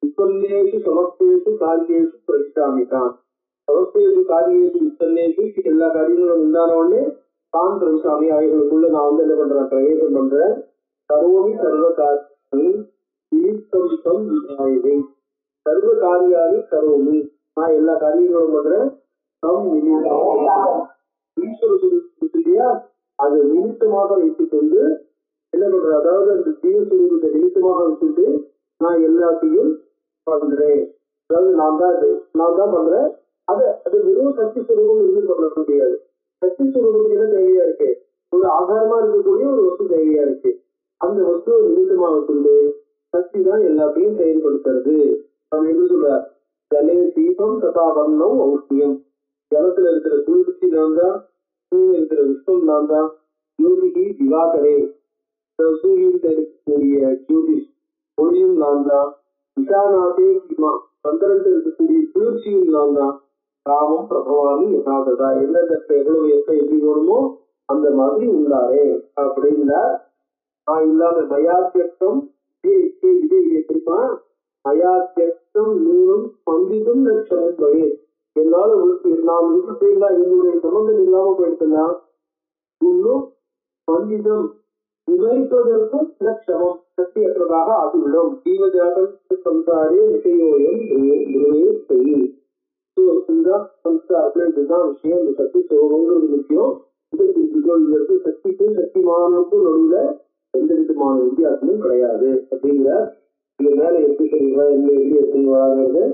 விஸ்வல்லேஷு சமஸ்தேஷு காரியேஷு பிரவிஷ்டாமிதான். சமஸ்தேஷு காரியேஷு விஸ்வல்லேஷு எல்லா காரியங்களும் உண்டான உடனே தான் பிரவிசாமி அவைகளுக்குள்ள நான் என்ன பண்றேன், பிரவேசம் பண்றேன். சர்வமி சர்வ காரியி சர்வ காரியாரி கரோமி, நான் எல்லா காரியங்களும் பண்றேன். ஈஸ்வர சுரூபம் இல்லையா, அதை நிமித்தமாக வைத்துக் கொண்டு என்ன பண்றேன், அதாவது அந்த ஜீவஸ்வரூபத்தை நிமித்தமாக வச்சுட்டு நான் எல்லாத்தையும் பண்றேன். அதாவது நான் தான் பண்றேன். அது வெறும் சக்தி சுரூபம் இருந்து பண்ண முடியாது. சக்தி சுரூபத்துக்கு என்ன தேவையா இருக்கு, ஒரு ஆதாரமா இருக்கக்கூடிய ஒரு வஸ்து தேவையா இருக்கு. அந்த வஸ்துவை நிமித்தமாக கொண்டு சக்தி தான் எல்லாத்தையும் செயல்படுத்துறது. நம்ம எப்படி சொல்ற, ஜலே தீபம் ததா வர்ணம் ஔஷ்ணியம், ஜலத்துல இருக்கிற குளிர்ச்சி நான் தான், சூரியன் இருக்கிற விஷ்ணம் நான் தான், யோகிகி திவாகரே சூரியன் இருக்கக்கூடிய ஜோதிஷ் ஒளியும் நான் தான், விஷாநாதே கிமா சந்திரன் இருக்கக்கூடிய குளிர்ச்சியும் நான் தான், காமம் பிரபவாமி யதாததா, எந்தெந்த எவ்வளவு எப்படி வேணுமோ அந்த மாதிரி உள்ளாரே அப்படின்னா. நான் இல்லாம மயாத்தியம் இதை குறிப்பான், மயாத்தியம் நூலும் பண்டிதும் லட்சம் வகை, என்னால நான் விட்டுட்டா என்னுடைய சம்பந்தம் இல்லாம போயிட்டுனா இன்னும் பண்டிதம் விவரிப்பதற்கும் லட்சமம் சக்தியற்றதாக ஆகிவிடும். ஜீவஜாதம் சம்சாரே விஷயோயம் செய் இதுதான் விஷயம். இந்த சக்தி சோகங்கிறது முக்கியம். இதற்கு சக்திக்கும் சக்திமானுக்கும் நடுவுல எந்த விதமான வித்தியாசமும் கிடையாது அப்படிங்கிற. இது மேல எப்படி சொல்லுவா, என்ன எப்படி எடுத்துன்னு வராங்கிறது